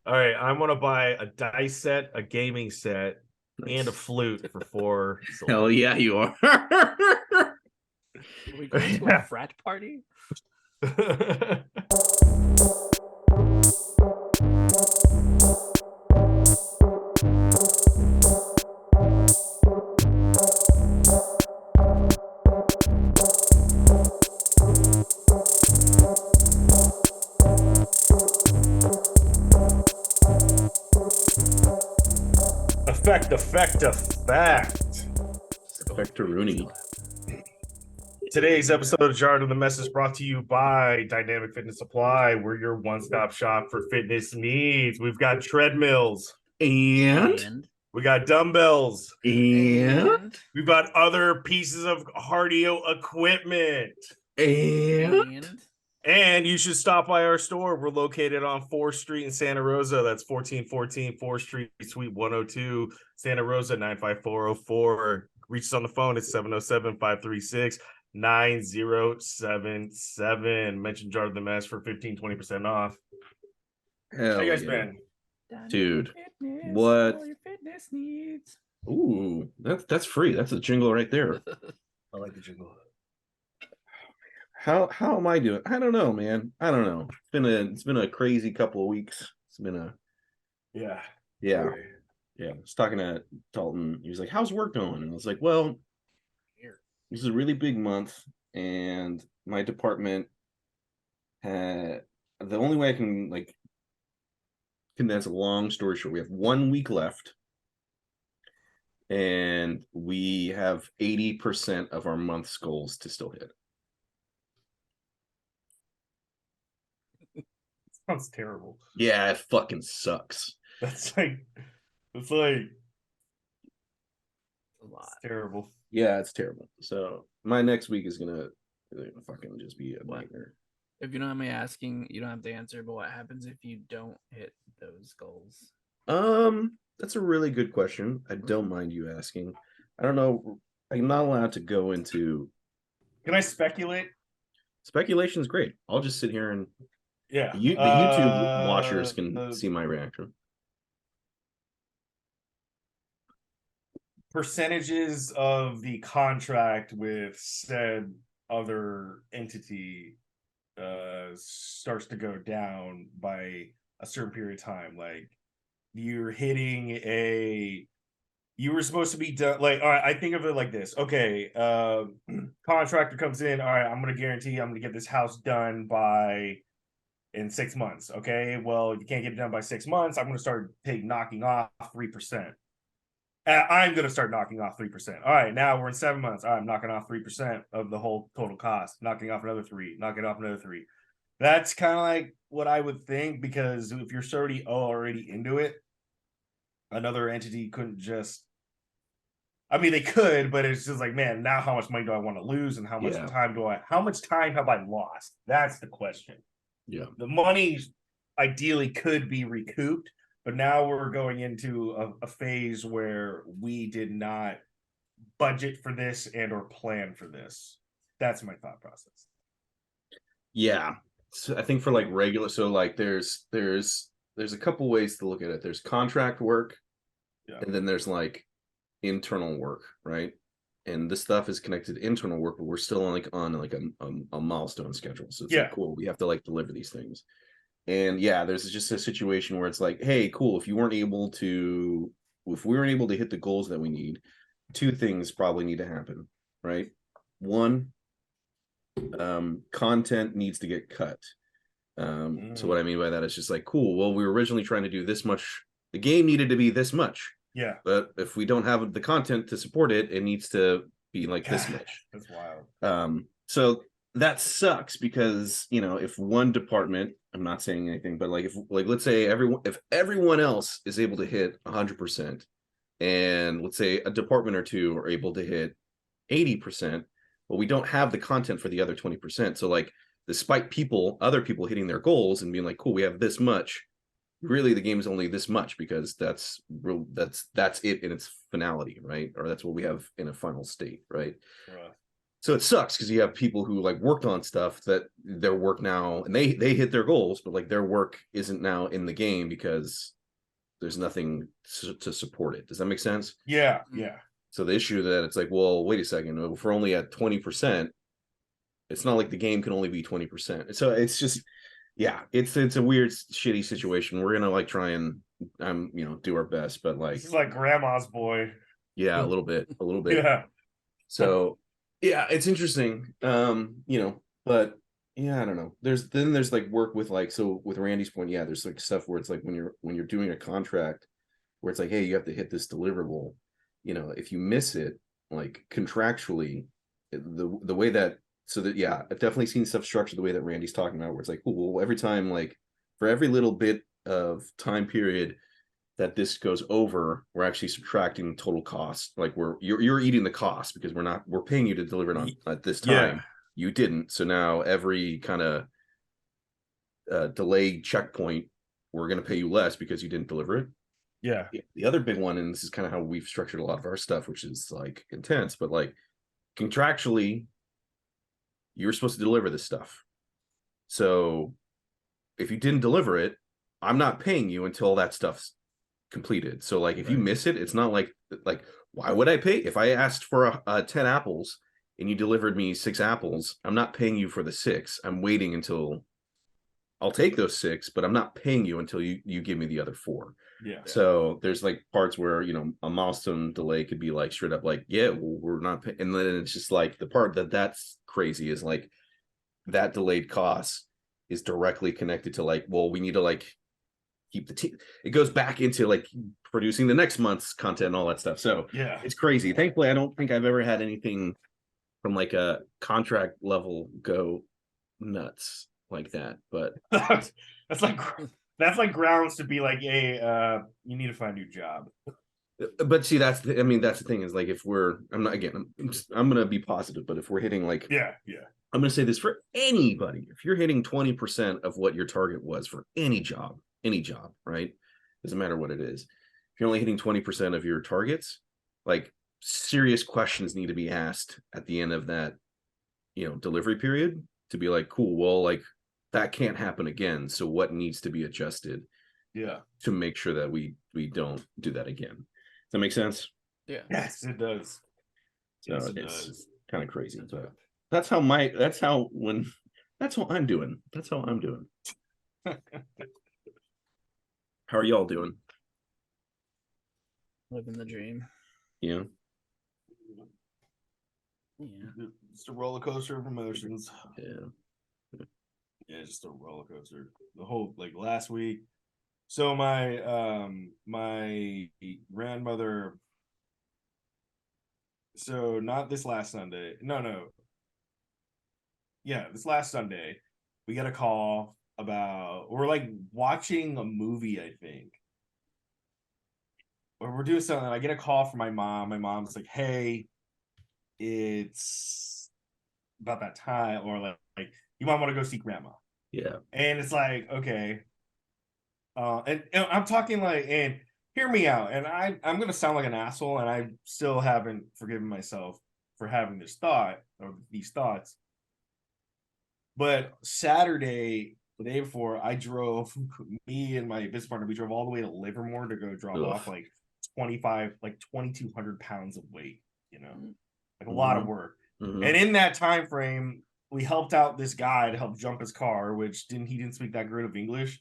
All right, I'm gonna buy a dice set, a gaming set, and a Nice. flute for 4 silver. Hell yeah, you are. Are we going to a frat party? Effect. Rooney. Today's episode of JARdon, the message brought to you by Dynamic Fitness Supply. We're your one-stop shop for fitness needs. We've got treadmills. And We got dumbbells. And we've got other pieces of cardio equipment. And you should stop by our store. We're located on 4th Street in Santa Rosa. That's 1414 4th Street, Suite 102, Santa Rosa, 95404. Reach us on the phone. It's 707-536-9077. Mention JARdon the Mess for 15-20% off. hell How you guys yeah. been? Dude, Fitness, what? all your fitness needs. Ooh, that's free. That's a jingle right there. I like the jingle. How am I doing? I don't know, man. I don't know. It's been a crazy couple of weeks. It's been a Yeah. yeah. I was talking to Dalton. He was like, "How's work going?" And I was like, "Well, this is a really big month, and my department had the only way I can like condense a long story short. We have 1 week left, and we have 80% of our month's goals to still hit." Sounds terrible. Yeah, it fucking sucks. It's like a lot. It's terrible. Yeah, it's terrible. So my next week is gonna fucking just be a nightmare. If you don't mind me asking, you don't have to answer, but what happens if you don't hit those goals? That's a really good question. I don't mind you asking. I don't know. I'm not allowed to go into. Can I speculate? Speculation's great. I'll just sit here and the Yeah. YouTube watchers can see my reaction. Percentages of the contract with said other entity starts to go down by a certain period of time. Like you're hitting you were supposed to be done. Like, all right, I think of it like this. Okay, contractor comes in. All right, I'm going to guarantee I'm going to get this house done in 6 months. Okay, well, you can't get it done by 6 months. I'm going to start knocking off 3%. I'm going to start knocking off 3%. All right, now we're in 7 months. All right, I'm knocking off 3% of the whole total cost, knocking off another 3, knocking off another 3. That's kind of like what I would think, because if you're already into it, another entity couldn't just. I mean, they could, but it's just like, man, now how much money do I want to lose, and how much time have I lost? That's the question. Yeah, the money ideally could be recouped. But now we're going into a phase where we did not budget for this and or plan for this. That's my thought process. Yeah. So I think for like regular, so like there's a couple ways to look at it. There's contract work, and then there's like internal work, right? And this stuff is connected to internal work, but we're still on a milestone schedule. So it's like, cool. We have to like deliver these things. And yeah, there's just a situation where it's like, hey, cool. If we weren't able to hit the goals that we need, 2 things probably need to happen, right? 1, content needs to get cut. So what I mean by that is just like, cool. Well, we were originally trying to do this much. The game needed to be this much. Yeah. But if we don't have the content to support it, it needs to be like this much. That's wild. So that sucks because, if one department, I'm not saying anything, but like if let's say if everyone else is able to hit 100%, and let's say a department or 2 are able to hit 80%, but we don't have the content for the other 20%. So like, despite other people hitting their goals and being like, cool, we have this much, really the game is only this much, because that's it in its finality, right? Or that's what we have in a final state, right? So it sucks because you have people who like worked on stuff that their work now, and they hit their goals, but like their work isn't now in the game because there's nothing to support it. Does that make sense? Yeah, yeah. So the issue that it's like, well, wait a second, if we're only at 20%, it's not like the game can only be 20%. So it's just, yeah, it's a weird, shitty situation. We're gonna like try and do our best, but like This is like grandma's boy. yeah, a little bit. Yeah. So yeah, it's interesting. But yeah, I don't know. There's like work with like, so with Randy's point, yeah, there's like stuff where it's like when you're doing a contract where it's like, hey, you have to hit this deliverable. If you miss it, like contractually, the way that, so that, yeah, I've definitely seen stuff structured the way that Randy's talking about, where it's like, cool, well, every time, like for every little bit of time period that this goes over, we're actually subtracting total cost. Like you're eating the cost because we're paying you to deliver it on at this time. Yeah. You didn't. So now every kind of delay checkpoint, we're going to pay you less because you didn't deliver it. Yeah. The other big one, and this is kind of how we've structured a lot of our stuff, which is like intense, but like contractually, you're supposed to deliver this stuff. So if you didn't deliver it, I'm not paying you until that stuff's completed. So like if you miss it, it's not like why would I pay? If I asked for 10 apples and you delivered me 6 apples, I'm not paying you for the 6. I'm waiting until I'll take those 6, but I'm not paying you until you give me the other 4. Yeah. So there's like parts where a milestone delay could be like straight up like, yeah, well, we're not paying. And then it's just like the part that's crazy is like that delayed cost is directly connected to like, well, we need to like keep the team. It goes back into like producing the next month's content and all that stuff. So Yeah, it's crazy. Thankfully, I don't think I've ever had anything from like a contract level go nuts like that. But that's like grounds to be like, hey, you need to find a new job. But see, that's the thing is like, if I'm gonna be positive, but if we're hitting like, yeah, I'm gonna say this for anybody, if you're hitting 20% of what your target was for any job, right? Doesn't matter what it is. If you're only hitting 20% of your targets, like serious questions need to be asked at the end of that, delivery period to be like, cool, well, like that can't happen again. So what needs to be adjusted? Yeah, to make sure that we don't do that again. Does that make sense? Yeah. Yes, it does. So Yes, it it's does. kind of crazy, but that's how I'm doing. How are y'all doing? Living the dream. Yeah. Yeah. Just a roller coaster of emotions. Yeah. Yeah, just a roller coaster. The whole like last week. So my grandmother. So not this last Sunday. No. Yeah, this last Sunday, we got a call about we're like watching a movie, I think. Or we're doing something. I get a call from my mom. My mom's like, "Hey, it's about that time," or like you might want to go see grandma. Yeah. And it's like, okay. And I'm talking like, and hear me out. And I'm gonna sound like an asshole, and I still haven't forgiven myself for having this thought or these thoughts. But Saturday, the day before, I drove me and my business partner, we drove all the way to Livermore to go drop off like 2,200 pounds of weight, like a lot of work. Mm-hmm. And in that time frame, we helped out this guy to help jump his car, which he didn't speak that great of English.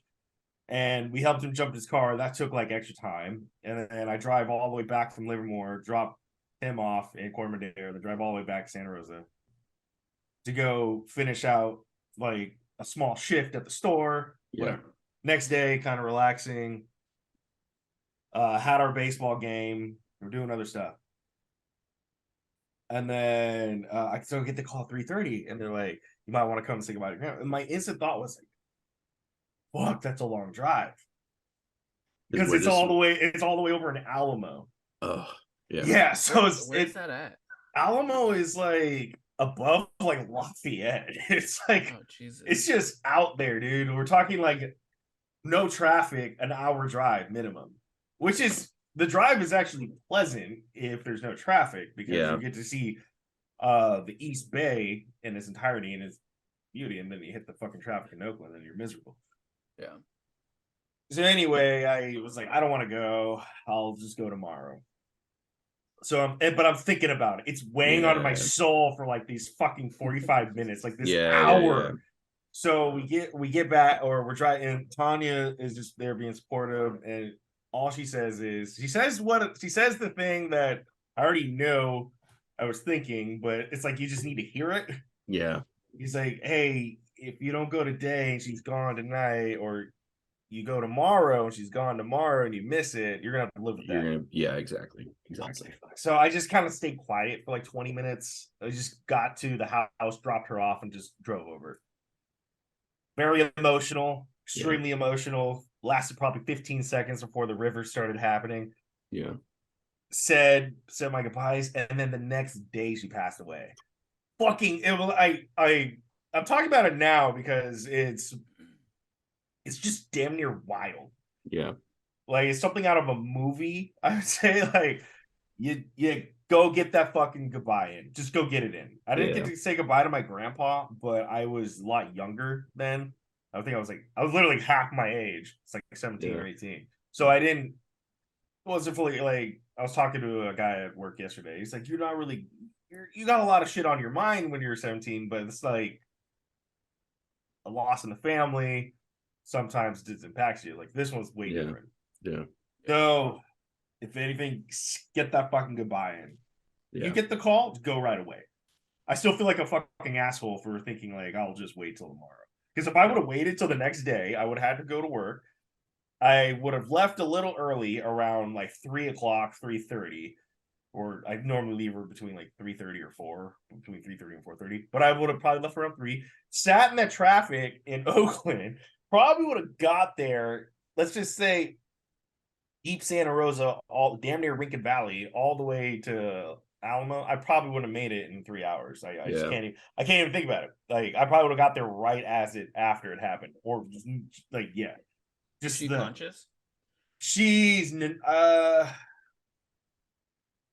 And we helped him jump his car. That took like extra time. And then I drive all the way back from Livermore, drop him off in Cormidale, then drive all the way back to Santa Rosa to go finish out like a small shift at the store. Whatever. Next day, kind of relaxing. Had our baseball game. We're doing other stuff. And then I still get the call at 3:30, and they're like, "You might want to come and say goodbye to grandma." And my instant thought was like, "Fuck, that's a long drive." Because it's all the way over in Alamo. Oh, yeah. Yeah, so where's that at? Alamo is like above like Lafayette. It's like, oh, Jesus. It's just out there, dude. We're talking like no traffic, an hour drive minimum, which is the drive is actually pleasant if there's no traffic because you get to see the East Bay in its entirety and its beauty, and then you hit the fucking traffic in Oakland and you're miserable. Yeah. So anyway, I was like, I don't want to go. I'll just go tomorrow. So but I'm thinking about it. It's weighing on my soul for like these fucking 45 minutes, like this hour. So we get back, or we're driving, and Tanya is just there being supportive, and all she says is she says the thing that I already know I was thinking, but it's like you just need to hear it. Yeah. He's like, hey, if you don't go today and she's gone tonight, or you go tomorrow and she's gone tomorrow and you miss it, you're gonna have to live with that. Yeah, exactly. So I just kind of stayed quiet for like 20 minutes. I just got to the house, dropped her off, and just drove over. Very emotional, extremely emotional. Lasted probably 15 seconds before the river started happening. Yeah. Said my goodbyes, and then the next day she passed away. Fucking it was I'm talking about it now because it's just damn near wild. Yeah. Like it's something out of a movie, I would say. Like you go get that fucking goodbye in. Just go get it in. I didn't get to say goodbye to my grandpa, but I was a lot younger then. I think I was literally half my age. It's like 17 or 18. So I wasn't fully like, I was talking to a guy at work yesterday. He's like, you got a lot of shit on your mind when you're 17, but it's like a loss in the family. Sometimes it impacts you. Like this one's way different. Yeah. So if anything, get that fucking goodbye in. You get the call, go right away. I still feel like a fucking asshole for thinking like I'll just wait till tomorrow. Because if I would have waited till the next day, I would have had to go to work. I would have left a little early, around like 3 o'clock, 3:30, or I normally leave her between like 3:30 or 4, between 3:30 and 4:30. But I would have probably left around 3, sat in that traffic in Oakland, probably would have got there. Let's just say deep Santa Rosa, all damn near Rincon Valley, all the way to Alamo. I probably wouldn't have made it in 3 hours. I just can't even think about it. Like I probably would have got there right after it happened, or just like Is she conscious? She's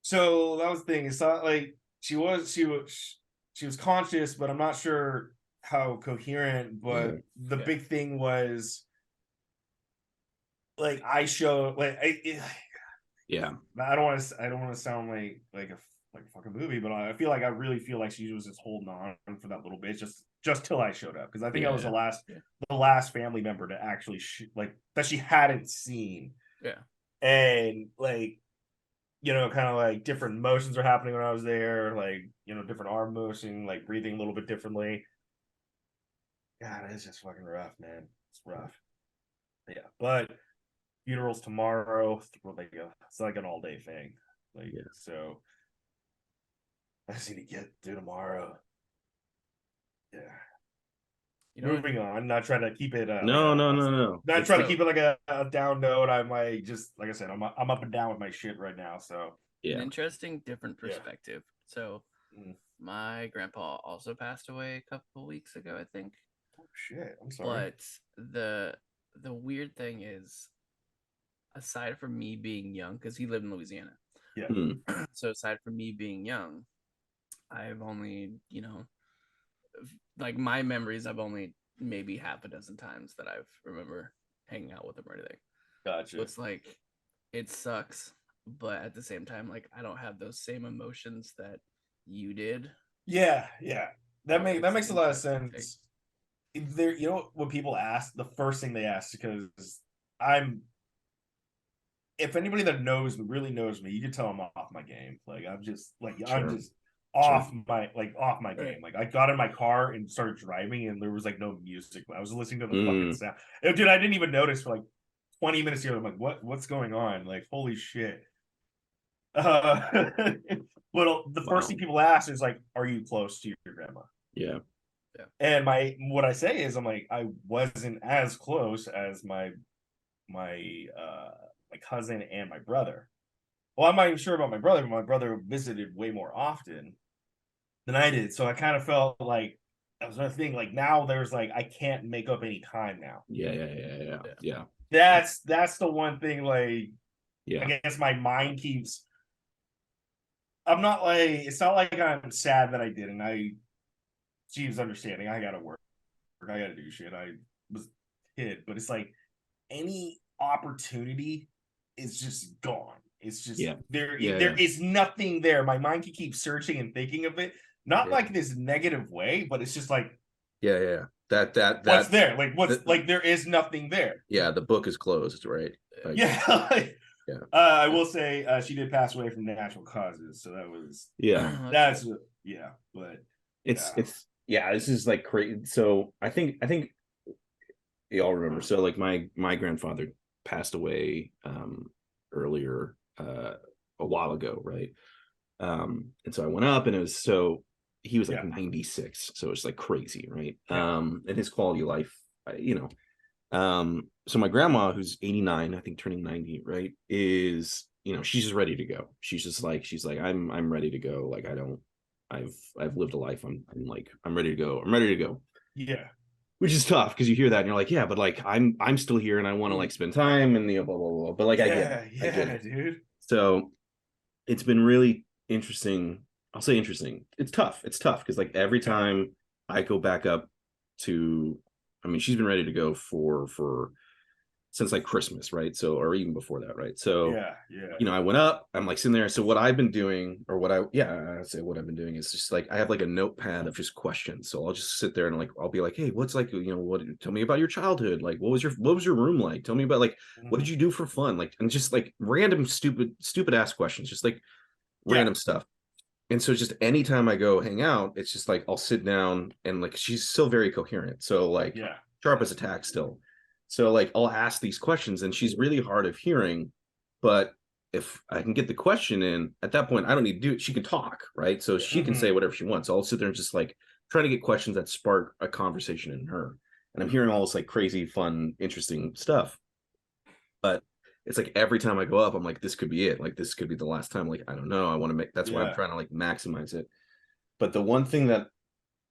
so that was the thing. It's not like she was conscious, but I'm not sure how coherent. But the big thing was like I showed like I don't want to sound like a fucking movie, but I really feel like she was just holding on for that little bit, just till I showed up, because I think I was the last family member to actually that she hadn't seen. Yeah, and like kind of like different motions are happening when I was there, like different arm motion, like breathing a little bit differently. God, it's just fucking rough, man. It's rough. Yeah, but funeral's tomorrow. It's like an all-day thing. So I just need to get through tomorrow. Yeah. Moving on. Not trying to keep it. No. Not trying to keep it like a down note. I'm like, just like I said, I'm up and down with my shit right now. So an interesting, different perspective. So my grandpa also passed away a couple weeks ago, I think. Oh shit! I'm sorry. But the weird thing is, aside from me being young, because he lived in Louisiana. Yeah. So aside from me being young, I've only, like my memories, I've only maybe half a dozen times that I remember hanging out with him or anything. Gotcha. So it's like, it sucks, but at the same time, like I don't have those same emotions that you did. Yeah. That makes a lot of sense. There, when people ask, the first thing they ask, because if anybody that really knows me, you can tell I'm off my game. Like I'm just off my game. Like I got in my car and started driving, and there was like no music. I was listening to the fucking sound. Dude, I didn't even notice for like 20 minutes here. I'm like, what's going on? Like, holy shit. Well, the first thing people ask is like, are you close to your grandma? Yeah. And what I say is, I'm like, I wasn't as close as my cousin and my brother. Well, I'm not even sure about my brother, but my brother visited way more often than I did. So I kind of felt like that was another thing. Like now there's like, I can't make up any time now. Yeah. That's the one thing, like, I guess my mind keeps I'm not like, it's not like I'm sad that I didn't. She was understanding. I gotta work. I gotta do shit. I was hit, but it's like any opportunity is just gone. It's just Yeah. there. Yeah. There is nothing there. My mind can keep searching and thinking of it, not Yeah. like this negative way, but it's just like, Yeah. what's there? Like what's that, like there is nothing there. yeah, the book is closed, right? Like, Yeah. yeah. I will say she did pass away from natural causes, so that was Yeah. that's yeah, but It's yeah, this is like crazy. So I think y'all remember. So like my grandfather passed away earlier a while ago, right? And so I went up and it was so he was like 96, so it's like crazy, right? And his quality of life, you know. So my grandma, who's 89, I think turning 90, right, is, you know, she's just ready to go. She's like, I'm ready to go. Like, I've lived a life. I'm ready to go. I'm ready to go. Yeah. Which is tough because you hear that and you're like, yeah, but like I'm still here and I want to like spend time and blah blah blah. But like I get it, dude. So it's been really interesting. I'll say interesting. It's tough. It's tough because like every time I go back up to, I mean, she's been ready to go for since like Christmas, right? So, or even before that, right? So, you know, I went up, I'm like sitting there. So what I've been doing, or I'd say what I've been doing is just like, I have like a notepad of just questions. So I'll just sit there and like, I'll be like, hey, what's like, you know, tell me about your childhood. Like, what was your room like? Tell me about like, what did you do for fun? Like, and just like random, stupid ass questions, just like random stuff. And so just anytime I go hang out, it's just like, I'll sit down and like, she's still very coherent. So like sharp as a tack still. So like I'll ask these questions and she's really hard of hearing, but if I can get the question in at that point, I don't need to do it. She can talk, right? So she can say whatever she wants. So I'll sit there and just like try to get questions that spark a conversation in her. And I'm hearing all this like crazy, fun, interesting stuff. But it's like every time I go up, I'm like, this could be it. Like this could be the last time. Like, I don't know. I want to make that's why I'm trying to like maximize it. But the one thing that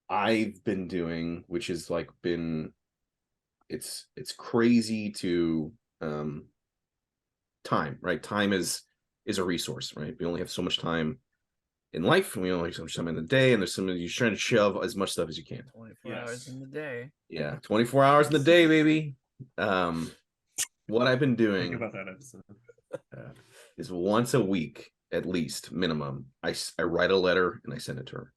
I've been doing, which is like been it's crazy to time, right? Time is a resource, right? We only have so much time in life, and we only have so much time in the day, and there's something you're trying to shove as much stuff as you can. 24 hours in the day. Yeah, 24 hours in the day, baby. What I've been doing think about that episode is once a week at least minimum I write a letter and I send it to her.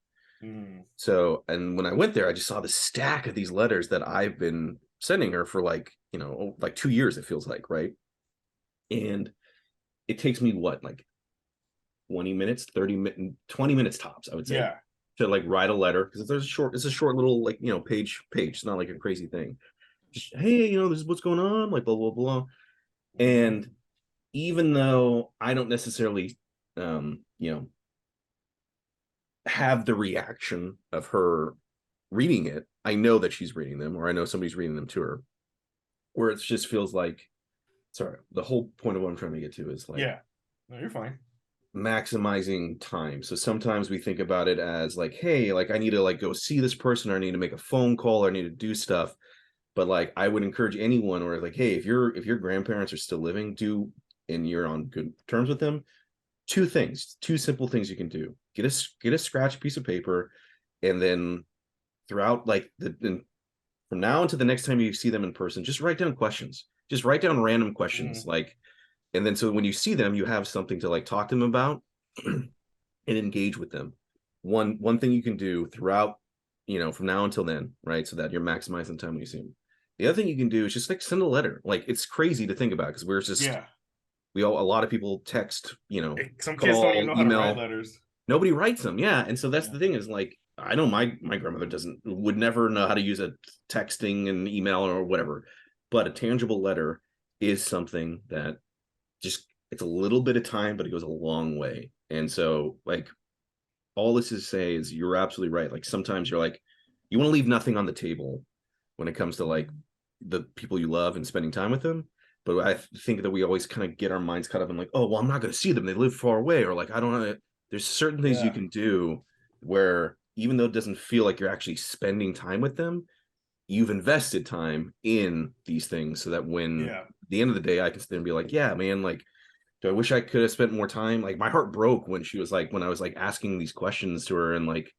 So, and when I went there, I just saw the stack of these letters that I've been sending her for like, you know, like 2 years, it feels like, right? And it takes me what, like 20 minutes, 30 minutes, 20 minutes tops, I would say, to like write a letter, because it's a short little, like, you know, page. It's not like a crazy thing. Just, hey, you know, this is what's going on, like blah blah blah. And even though I don't necessarily you know, have the reaction of her reading it, I know that she's reading them, or I know somebody's reading them to her, where it just feels like, sorry, the whole point of what I'm trying to get to is like, no, you're fine, maximizing time. So sometimes we think about it as like, hey, like I need to like go see this person, or I need to make a phone call, or I need to do stuff. But like I would encourage anyone, or like, hey, if your grandparents are still living, and you're on good terms with them, two simple things you can do: get a scratch piece of paper, and then throughout like from now until the next time you see them in person, just write down questions. Just write down random questions, like, and then so when you see them, you have something to like talk to them about and engage with them. One thing you can do throughout, you know, from now until then, right, so that you're maximizing time when you see them. The other thing you can do is just like send a letter. Like, it's crazy to think about because we're just a lot of people text, you know, some kids don't even know email. how to write letters. Nobody writes them. And so that's the thing is like, I know my grandmother would never know how to use a texting and email or whatever, but a tangible letter is something that just, it's a little bit of time, but it goes a long way. And so like, all this is to say is you're absolutely right. Like sometimes you're like, you want to leave nothing on the table when it comes to like the people you love and spending time with them. But I think that we always kind of get our minds caught up in like, oh, well, I'm not going to see them. They live far away. Or like, I don't know. There's certain things you can do where even though it doesn't feel like you're actually spending time with them, you've invested time in these things so that when at the end of the day, I can sit there and be like, yeah, man, like do I wish I could have spent more time? Like my heart broke when she was like, when I was like asking these questions to her, and like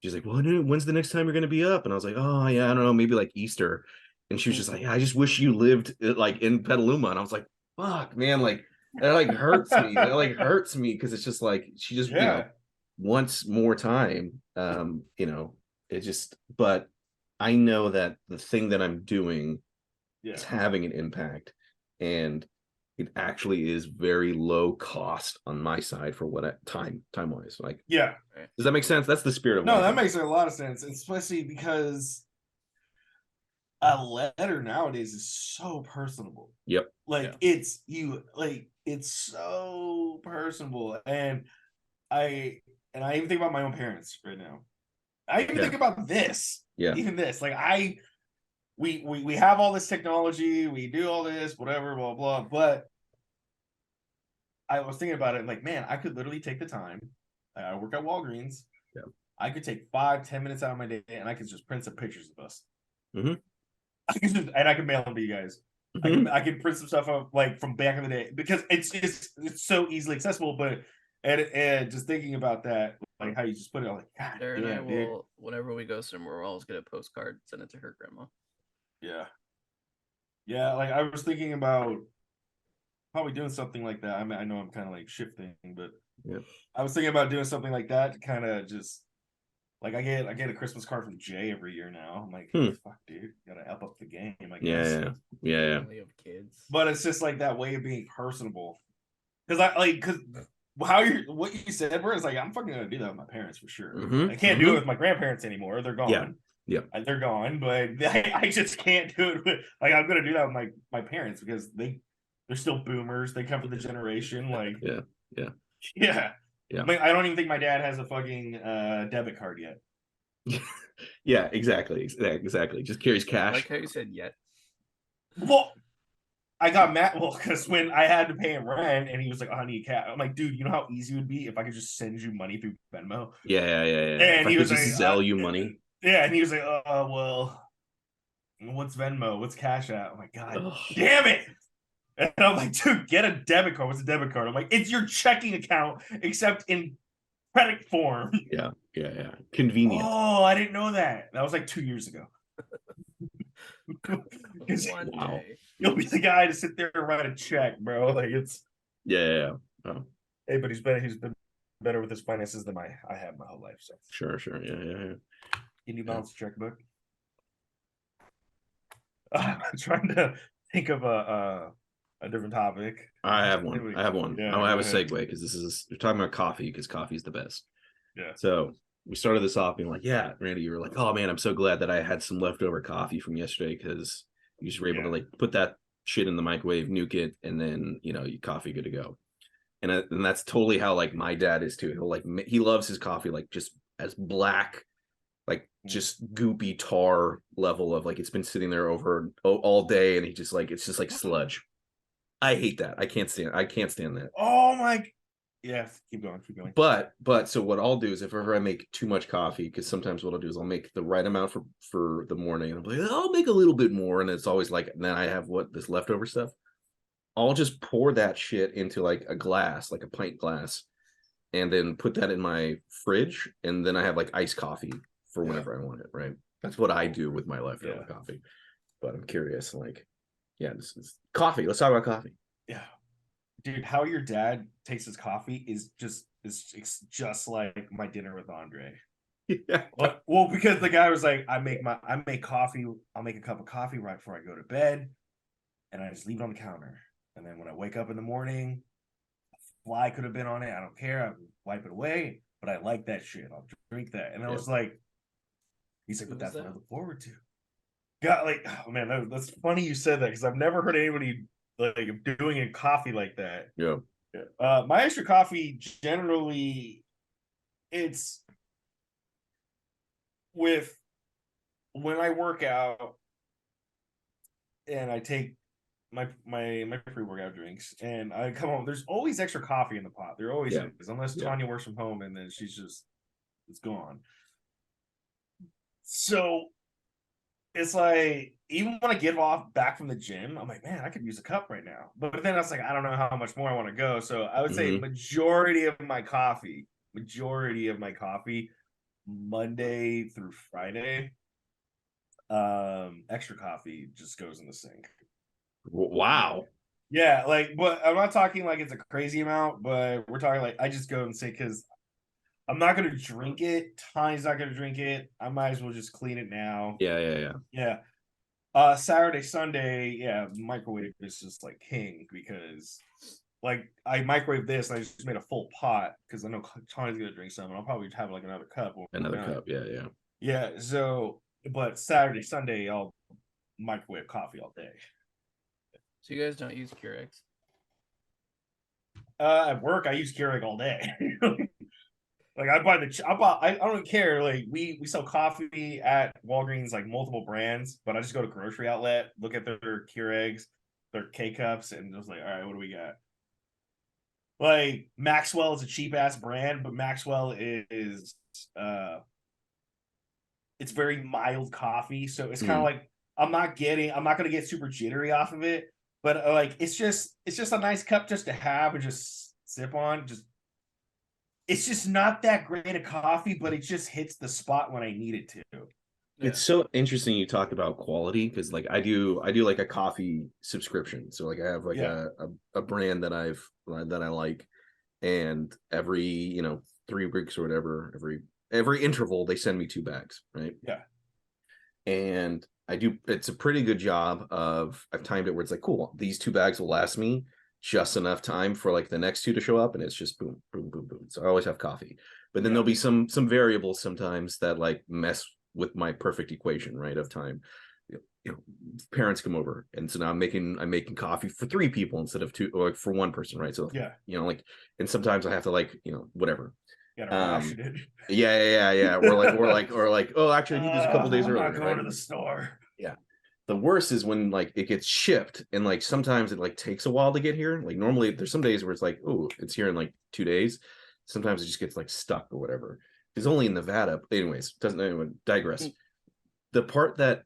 she's like, well, when's the next time you're gonna be up? And I was like, oh yeah, I don't know, maybe like Easter. And she was just like, yeah, I just wish you lived like in Petaluma. And I was like, fuck, man, like that like hurts me. That like hurts me because it's just like she just wants more time. It just, but I know that the thing that I'm doing is having an impact, and it actually is very low cost on my side for what time wise. Like, does that make sense? That's the spirit of no, that makes a lot of sense, especially because a letter nowadays is so personable. Yep. Like it's so personable, and I even think about my own parents right now. I even think about this. Yeah. Even this. Like we have all this technology, we do all this, whatever, blah blah. But I was thinking about it, like, man, I could literally take the time. I work at Walgreens. Yeah. I could take 5-10 minutes out of my day, and I could just print some pictures of us. Mm-hmm. I could mail them to you guys. Mm-hmm. I could print some stuff up like from back in the day, because it's so easily accessible. But and just thinking about that, like how you just put it, like, God Sarah damn, and I dude. will, whenever we go somewhere, we'll always get a postcard, send it to her grandma. Yeah. Like I was thinking about probably doing something like that. I mean, I know I'm kind of like shifting, but I was thinking about doing something like that to kind of just like I get a Christmas card from Jay every year now. I'm like, fuck, dude, gotta help up the game, I guess. Yeah. Family of kids. But it's just like that way of being personable. Because what you said, where it's like, I'm fucking gonna do that with my parents for sure. I can't do it with my grandparents anymore. They're gone. Yeah. They're gone, but I just can't do it with, like, I'm gonna do that with my parents because they're still boomers. They come from the generation, like yeah. I mean, I don't even think my dad has a fucking debit card yet. Yeah, exactly. Just carries cash. I like how you said yet. Well, I got mad. Well, because when I had to pay him rent, and he was like, "Oh, I need cash." I'm like, "Dude, you know how easy it would be if I could just send you money through Venmo?" Yeah. And he was like, "Sell you money." Yeah, and he was like, well, what's Venmo? What's Cash App?" I'm like, God Ugh. damn it! And I'm like, dude, get a debit card. What's a debit card? I'm like, it's your checking account, except in credit form. Yeah. Convenient. Oh, I didn't know that. That was like 2 years ago. One day. You'll be the guy to sit there and write a check, bro. Like it's Oh. Hey, but he's been better with his finances than I have my whole life. So Sure. Yeah. Can you balance the checkbook? I'm trying to think of a different topic. I have one. Yeah, I'll have a segue because you're talking about coffee, because coffee is the best. Yeah. So we started this off being like, yeah, Randy, you were like, oh man, I'm so glad that I had some leftover coffee from yesterday, because you just were able to like put that shit in the microwave, nuke it, and then your coffee good to go. And that's totally how like my dad is too. He loves his coffee like just as black, like just goopy tar level of like it's been sitting there over all day, and he just like it's just like sludge. I hate that. I can't stand that. Oh my. Yeah, keep going. But so what I'll do is if ever I make too much coffee, because sometimes what I'll do is I'll make the right amount for the morning, and I'm like, I'll make a little bit more, and it's always like, then I have this leftover stuff. I'll just pour that shit into like a glass, like a pint glass, and then put that in my fridge, and then I have like iced coffee for whenever I want it, right? That's what I do with my leftover coffee. But I'm curious, like, this is coffee. Let's talk about coffee. Yeah. Dude, how your dad takes his coffee is just like my dinner with Andre. Yeah. Well, because the guy was like, I make coffee, I'll make a cup of coffee right before I go to bed, and I just leave it on the counter. And then when I wake up in the morning, a fly could have been on it. I don't care. I wipe it away, but I like that shit. I'll drink that. And I was like, he's like, but that's what I look forward to. God, like, oh man, that's funny you said that, because I've never heard anybody like doing a coffee like that. Yeah. My extra coffee generally, it's with when I work out and I take my pre-workout drinks and I come home, there's always extra coffee in the pot. There always is, unless Tanya works from home and then it's gone. So it's like even when I get off back from the gym, I'm like, man, I could use a cup right now. But then I was like, I don't know how much more I want to go. So I would say Mhm. majority of my coffee, Monday through Friday, extra coffee just goes in the sink. Wow. Yeah, like, but I'm not talking like it's a crazy amount, but we're talking like I just go and say because I'm not gonna drink it. Tiny's not gonna drink it. I might as well just clean it now. Yeah. Yeah. Saturday, Sunday, yeah, microwave is just like king because like I microwave this and I just made a full pot because I know Tony's gonna drink some and I'll probably have like another cup when we're Another done. cup. Yeah. Yeah, so but Saturday, Sunday, I'll microwave coffee all day. So you guys don't use Keurigs? At work I use Keurig all day. Like I don't care. Like we sell coffee at Walgreens, like multiple brands, but I just go to grocery outlet, look at their Keurigs, their K cups, and just like, all right, what do we got? Like Maxwell is a cheap ass brand, but Maxwell is it's very mild coffee, so it's kind of like I'm not gonna get super jittery off of it, but like it's just a nice cup just to have and just sip on. Just it's just not that great a coffee, but it just hits the spot when I need it to. It's so interesting you talk about quality because like I do like a coffee subscription. So like I have like a brand that I like, and every 3 weeks or whatever, every interval they send me 2 bags, right? Yeah. And it's a pretty good job of I've timed it where it's like, cool, these 2 bags will last me just enough time for like the next 2 to show up, and it's just boom, boom, boom, boom. So I always have coffee. But then there'll be some variables sometimes that like mess with my perfect equation, right, of time. Parents come over, and so now I'm making coffee for 3 people instead of 2, or like for 1 person, right? So like, and sometimes I have to like whatever. Ration it. Yeah. Or like, oh, actually, I need this a couple days earlier. I'm not going to the store. Yeah. The worst is when like it gets shipped, and like sometimes it like takes a while to get here. Like normally there's some days where it's like, oh, it's here in like 2 days. Sometimes it just gets like stuck or whatever. It's only in Nevada. Anyways, doesn't anyone digress. The part that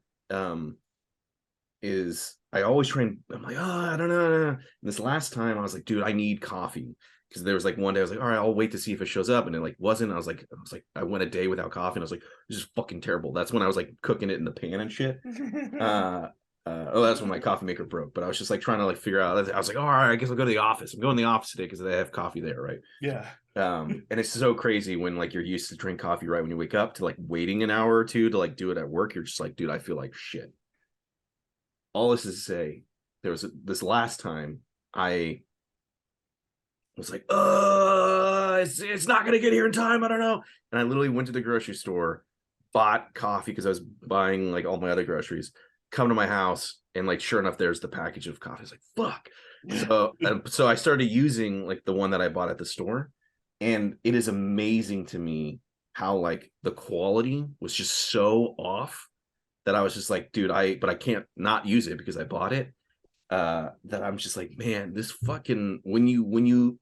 is I always try and I'm like, oh, I don't know. And this last time I was like, dude, I need coffee. Because there was like one day I was like, all right, I'll wait to see if it shows up. And it like wasn't. I was like, I went a day without coffee, and I was like, this is fucking terrible. That's when I was like cooking it in the pan and shit. That's when my coffee maker broke. But I was just like trying to like figure out. I was like, all right, I guess I'll go to the office. I'm going to the office today because they have coffee there, right? Yeah. And it's so crazy when like you're used to drink coffee right when you wake up to like waiting an hour or two to like do it at work. You're just like, dude, I feel like shit. All this is to say, there was this last time I was like, it's not gonna get here in time. I don't know. And I literally went to the grocery store, bought coffee because I was buying like all my other groceries, come to my house, and like sure enough, there's the package of coffee. I was like, fuck. So I started using like the one that I bought at the store, and it is amazing to me how like the quality was just so off that I was just like, dude, but I can't not use it because I bought it. That I'm just like, man, this fucking when you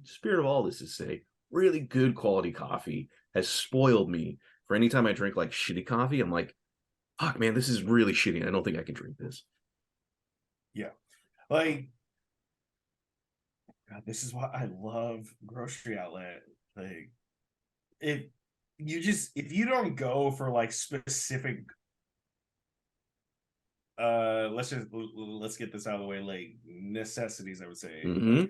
spirit of all this is say really good quality coffee has spoiled me for any time I drink like shitty coffee. I'm like, fuck, man, this is really shitty. I don't think I can drink this. Yeah. Like, God, this is why I love grocery outlet. Like, if you don't go for like specific let's get this out of the way, like necessities, I would say. Like,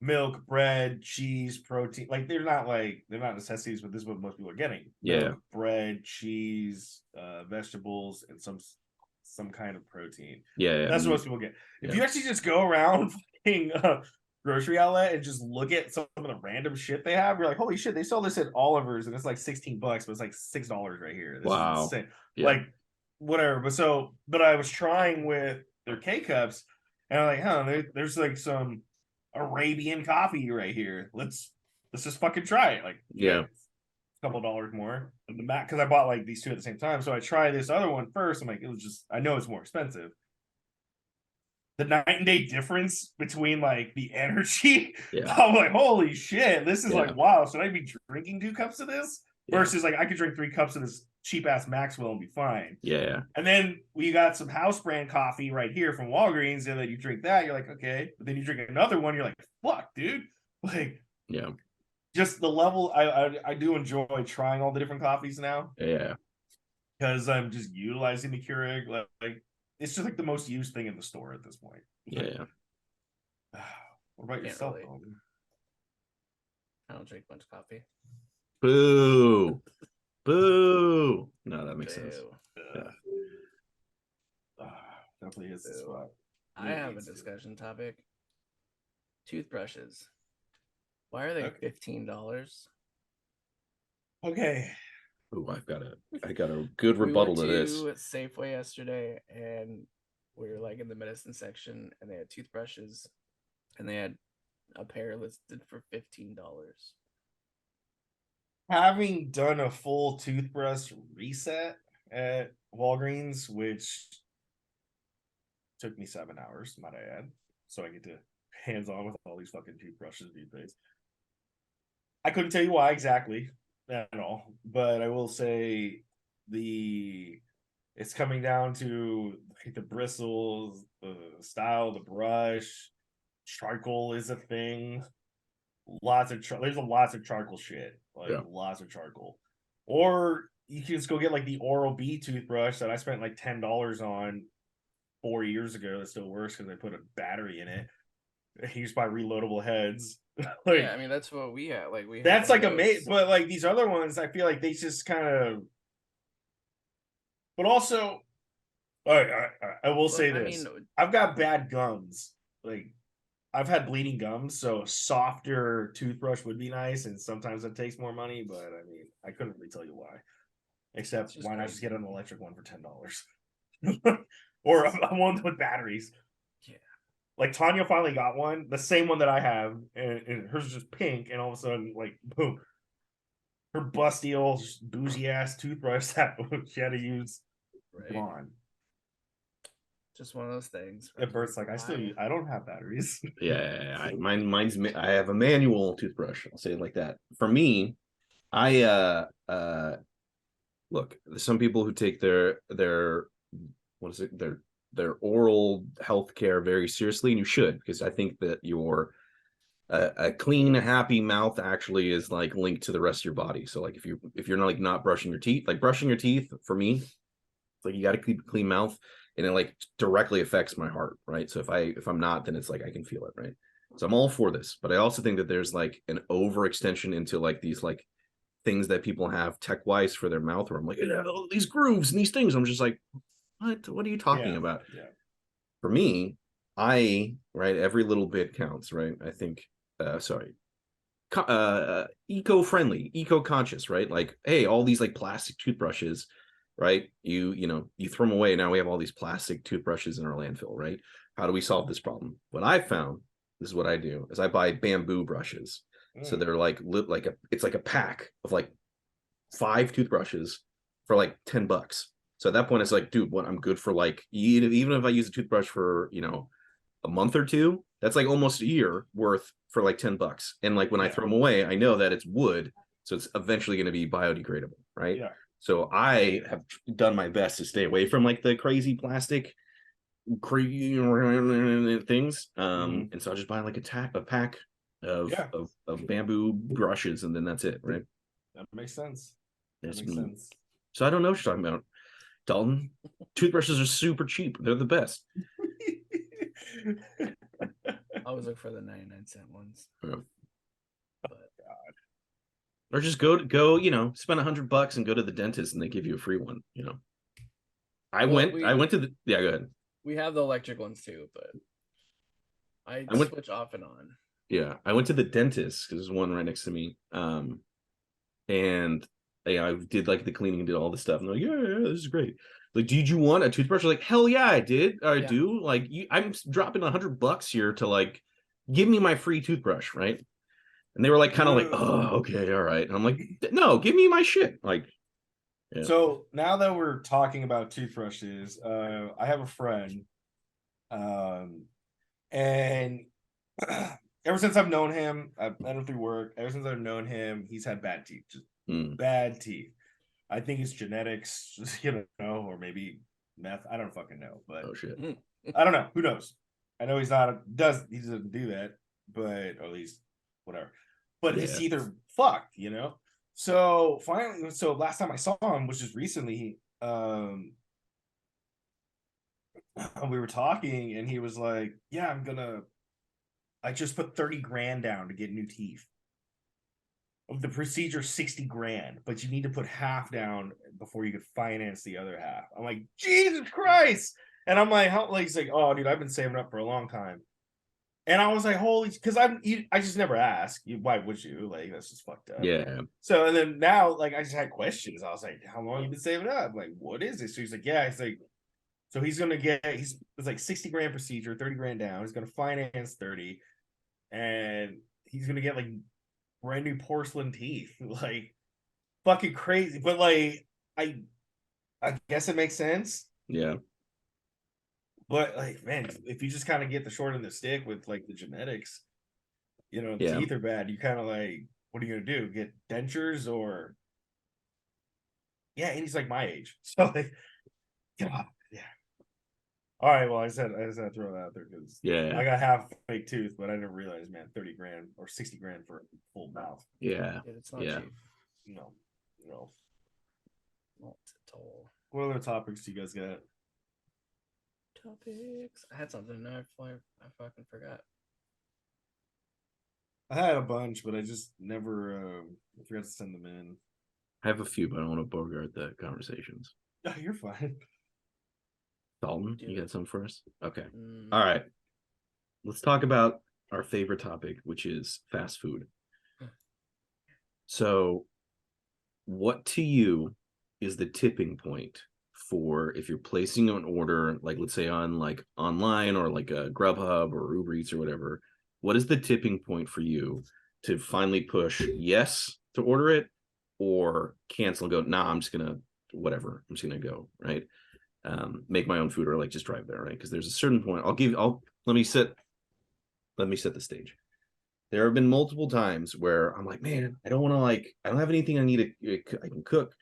milk, bread, cheese, protein. Like they're not necessities, but this is what most people are getting. Milk, bread, cheese, vegetables, and some kind of protein. That's what most people get. If you actually just go around fucking grocery outlet and just look at some of the random shit they have, you're like, holy shit, they sell this at Oliver's and it's like $16, but it's like $6 right here. This is insane. Like whatever. But I was trying with their K cups, and I'm like, there's like some Arabian coffee right here. Let's just fucking try it. Like, a couple dollars more than the Mac because I bought like these 2 at the same time. So I tried this other one first. I'm like, I know it's more expensive. The night and day difference between like the energy, I'm like, holy shit, this is like, wow. Should I be drinking 2 cups of this versus like I could drink 3 cups of this cheap ass Maxwell and be fine. Yeah. And then we got some house brand coffee right here from Walgreens, and then you drink that, you're like, okay. But then you drink another one, you're like, fuck, dude. Like, yeah, just the level. I do enjoy trying all the different coffees now. Yeah. Because I'm just utilizing the Keurig. Like it's just like the most used thing in the store at this point. Yeah. What about yourself, relate. Dalton? I don't drink much coffee. Boo. Boo. No, that makes sense. Yeah. Definitely is the spot. I have a discussion topic. Toothbrushes. Why are they $15? Okay. Ooh, I got a good rebuttal to this. We went to Safeway yesterday, and we were like in the medicine section, and they had toothbrushes, and they had a pair listed for $15. Having done a full toothbrush reset at Walgreens, which took me 7 hours, might I add, so I get to hands on with all these fucking toothbrushes these days. I couldn't tell you why exactly at all, but I will say it's coming down to like the bristles, the style, the brush. Charcoal is a thing. There's lots of charcoal shit, like lots of charcoal. Or you can just go get like the Oral-B toothbrush that I spent like $10 on 4 years ago. That still works because I put a battery in it. Used by reloadable heads. Like, yeah, I mean that's what we had. Like that's like amazing, but like these other ones, I feel like they just kind of. But also, I will say this: I've got bad gums. Like I've had bleeding gums, so a softer toothbrush would be nice, and sometimes it takes more money. But I mean, I couldn't really tell you why. Except why not just get an electric one for $10, or a one with batteries. Yeah. Like Tanya finally got one, the same one that I have, and hers is just pink, and all of a sudden, like, boom, her busty old bougie ass toothbrush that she had to use gone. Just one of those things. And Bert's like, I don't have batteries. Yeah, mine's I have a manual toothbrush. I'll say it like that. For me, I look, there's some people who take their what is it, their oral health care very seriously, and you should, because I think that your a clean, happy mouth actually is like linked to the rest of your body. So like if you're not like not brushing your teeth, like brushing your teeth for me, it's like you got to keep a clean mouth, and it like directly affects my heart, right? So if I'm not, then it's like I can feel it, right? So I'm all for this, but I also think that there's like an overextension into like these like things that people have tech wise for their mouth, where I'm like, these grooves and these things. I'm just like, what are you talking about? Yeah. For me, every little bit counts, right? I think eco-friendly, eco-conscious, right? Like, hey, all these like plastic toothbrushes, right? You throw them away. Now we have all these plastic toothbrushes in our landfill, right? How do we solve this problem? What I found, this is what I do, is I buy bamboo brushes. So they're like it's like a pack of like 5 toothbrushes for like $10. So at that point, it's like, dude, what, I'm good for like, even if I use a toothbrush for, a month or two, that's like almost a year worth for like $10. And like when I throw them away, I know that it's wood, so it's eventually going to be biodegradable, right? Yeah. So I have done my best to stay away from like the crazy plastic things. And so I just buy like a pack of bamboo brushes, and then that's it, right? That makes sense. Sense. So I don't know what you're talking about, Dalton. Toothbrushes are super cheap. They're the best. I always look for the 99-cent ones. Yeah. But or just go, spend $100 and go to the dentist, and they give you a free one. I went to the go ahead. We have the electric ones too, but I switch off and on. Yeah, I went to the dentist because there's one right next to me. And I did like the cleaning and did all the stuff. And they're like, yeah, this is great. Like, did you want a toothbrush? Like, hell yeah, I did. I do. Like, I'm dropping $100 here to like give me my free toothbrush, right? And they were like, kind of like, oh, okay, all right. And I'm like, no, give me my shit. Like, yeah. So now that we're talking about toothbrushes, I have a friend, and ever since I've known him, I've met him through work. Ever since I've known him, he's had bad teeth, just bad teeth. I think it's genetics, you know, or maybe meth. I don't fucking know, but Oh shit. I don't know. Who knows? I know he doesn't do that, but or at least whatever. But his teeth are fucked, you know. So finally, so last time I saw him, which is recently, we were talking, and he was like, "Yeah, I just put 30 grand down to get new teeth. The procedure 60 grand, but you need to put half down before you could finance the other half." I'm like, Jesus Christ. And I'm like, how, like, he's like, oh, dude, I've been saving up for a long time. And I was like, holy, because I just never ask. Why would you? Like, that's just fucked up. Yeah. So, and then now, like, I just had questions. I was like, how long you been saving up? Like, what is this? So he's like, yeah. He's like, so it's like 60 grand procedure, 30 grand down. He's gonna finance 30, and he's gonna get like brand new porcelain teeth. Like, fucking crazy. But like, I guess it makes sense. Yeah. But like, man, if you just kind of get the short end of the stick with like the genetics, you know, the teeth are bad. You kind of like, what are you gonna do? Get dentures or? Yeah, and he's like my age, so like, God, yeah. All right, well, I just had to throw that out there because I got half fake tooth, but I didn't realize, man, 30 grand or 60 grand for a full mouth. Yeah, it's not cheap. No, not at all. What other topics do you guys got? Topics. I had something. Now I fucking forgot. I had a bunch, but I just never I forgot to send them in. I have a few, but I don't want to bogart the conversations. Oh, you're fine. Dalton, you got some for us? Okay. All right. Let's talk about our favorite topic, which is fast food. So, what to you is the tipping point for if you're placing an order, like let's say on like online or like a Grubhub or Uber Eats or whatever? What is the tipping point for you to finally push yes to order it or cancel and go, nah, I'm just gonna whatever, I'm just gonna go, right? Make my own food or like just drive there, right? Because there's a certain point. Let me set the stage. There have been multiple times where I'm like, man, I don't have anything I need to I can cook.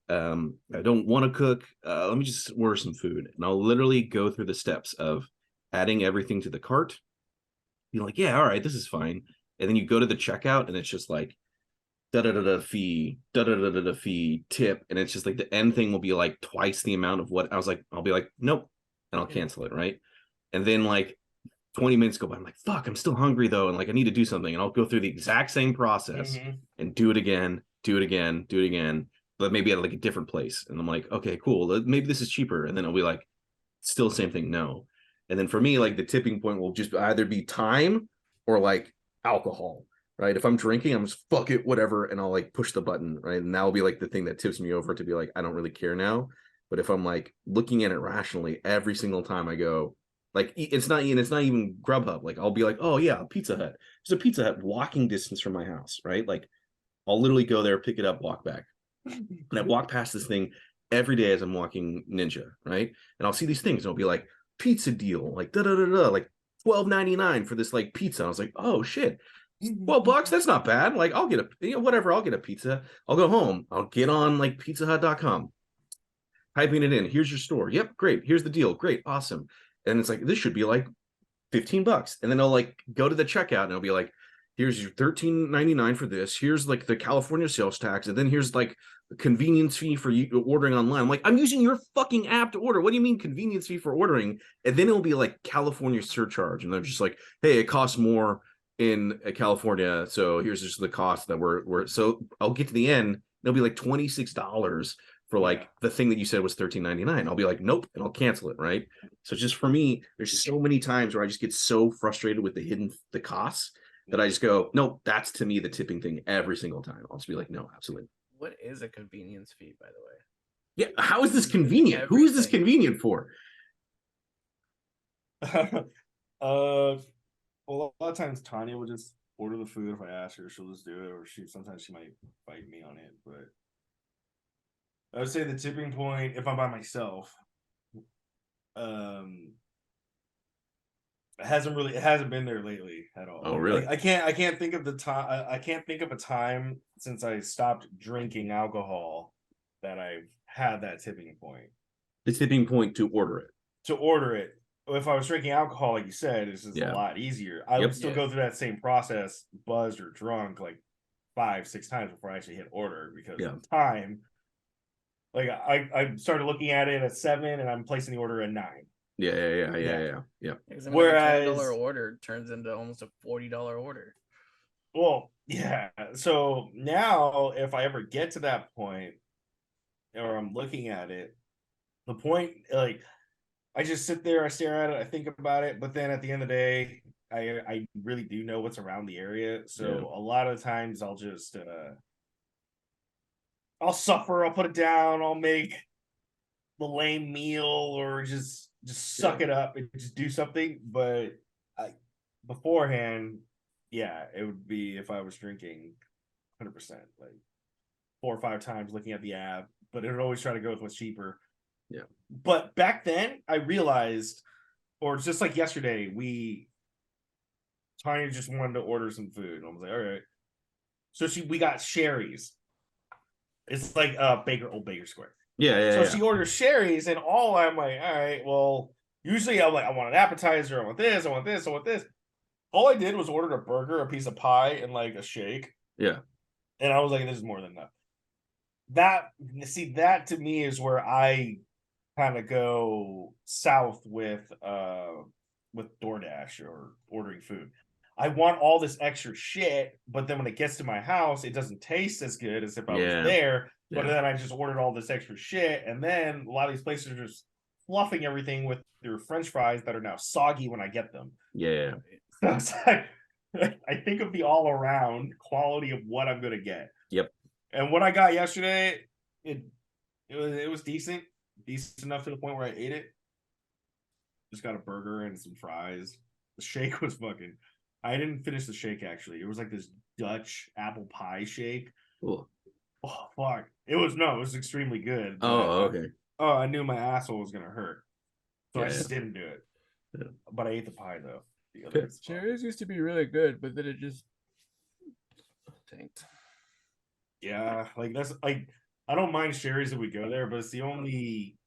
I don't want to cook. Let me just order some food. And I'll literally go through the steps of adding everything to the cart. You're like, yeah, all right, this is fine. And then you go to the checkout and it's just like fee, fee, tip. And it's just like the end thing will be like twice the amount of what I was like, I'll be like, nope, and I'll cancel it, right? And then like 20 minutes go by, I'm like, fuck, I'm still hungry though, and like I need to do something, and I'll go through the exact same process and do it again, but maybe at like a different place. And I'm like, okay, cool, maybe this is cheaper. And then it'll be like, still same thing, no. And then for me, like the tipping point will just either be time or like alcohol, right? If I'm drinking, I'm just fuck it, whatever, and I'll like push the button, right? And that'll be like the thing that tips me over to be like, I don't really care now. But if I'm like looking at it rationally, every single time I go, like it's not even Grubhub. Like I'll be like, oh yeah, Pizza Hut. There's a Pizza Hut walking distance from my house, right? Like I'll literally go there, pick it up, walk back. And I walk past this thing every day as I'm walking Ninja, right? And I'll see these things, and I'll be like, pizza deal, like like $12.99 for this like pizza. I was like, oh shit, $12, that's not bad. Like I'll get I'll get a pizza. I'll go home. I'll get on like pizzahut.com, typing it in. Here's your store. Yep, great. Here's the deal. Great, awesome. And it's like, this should be like $15. And then I'll like go to the checkout and it'll be like, here's your $13.99 for this. Here's like the California sales tax. And then here's like the convenience fee for you ordering online. I'm like, I'm using your fucking app to order. What do you mean convenience fee for ordering? And then it'll be like California surcharge. And they're just like, hey, it costs more in California. So here's just the cost that we're so I'll get to the end. It'll be like $26 for like the thing that you said was $13.99. I'll be like, nope, and I'll cancel it, right? So just for me, there's so many times where I just get so frustrated with the costs that I just go, nope, that's to me the tipping thing every single time. I'll just be like, no, absolutely. What is a convenience fee, by the way? Yeah, how is this convenient? Who is this convenient for? Well, a lot of times Tanya will just order the food if I ask her. She'll just do it, or sometimes she might fight me on it, but I would say the tipping point, if I'm by myself, it hasn't been there lately at all. Oh, really? Like, I can't think of the time. I can't think of a time since I stopped drinking alcohol that I've had that tipping point. The tipping point to order it. To order it. If I was drinking alcohol, like you said, it's just a lot easier. I would still go through that same process, buzzed or drunk, like 5-6 times before I actually hit order, because at the time, like I started looking at it at 7 and I'm placing the order at 9. Yeah. Whereas $10 order turns into almost a $40 order. Well, yeah. So now, if I ever get to that point, or I'm looking at it, the point, like, I just sit there, I stare at it, I think about it, but then at the end of the day, I really do know what's around the area. So a lot of times I'll just I'll suffer, I'll put it down, I'll make the lame meal, or just suck it up and just do something. But beforehand, it would be, if I was drinking, 100%, like 4 or 5 times looking at the app, but it would always try to go with what's cheaper. Yeah. But back then I realized, or just like yesterday, Tanya just wanted to order some food. I was like, all right. So we got Sherry's. It's like Old Baker Square. So she orders Sherry's, and I'm like, all right, well, usually I'm like, I want an appetizer, I want this, I want this, I want this. All I did was order a burger, a piece of pie, and like a shake. Yeah. And I was like, this is more than enough. That to me is where I kind of go south with DoorDash or ordering food. I want all this extra shit, but then when it gets to my house, it doesn't taste as good as if I was there. But then I just ordered all this extra shit, and then a lot of these places are just fluffing everything with their French fries that are now soggy when I get them. Yeah. So it's like, I think of the all around quality of what I'm gonna get. Yep. And what I got yesterday, it was decent enough to the point where I ate it. Just got a burger and some fries. The shake was fucking. I didn't finish the shake, actually. It was like this Dutch apple pie shake. Cool. Oh fuck! It was extremely good. Okay. I knew my asshole was gonna hurt, so I just didn't do it. Yeah. But I ate the pie though. Cherries used to be really good, but then it just tanked. Yeah, like that's like, I don't mind Sherry's if we go there, but it's the only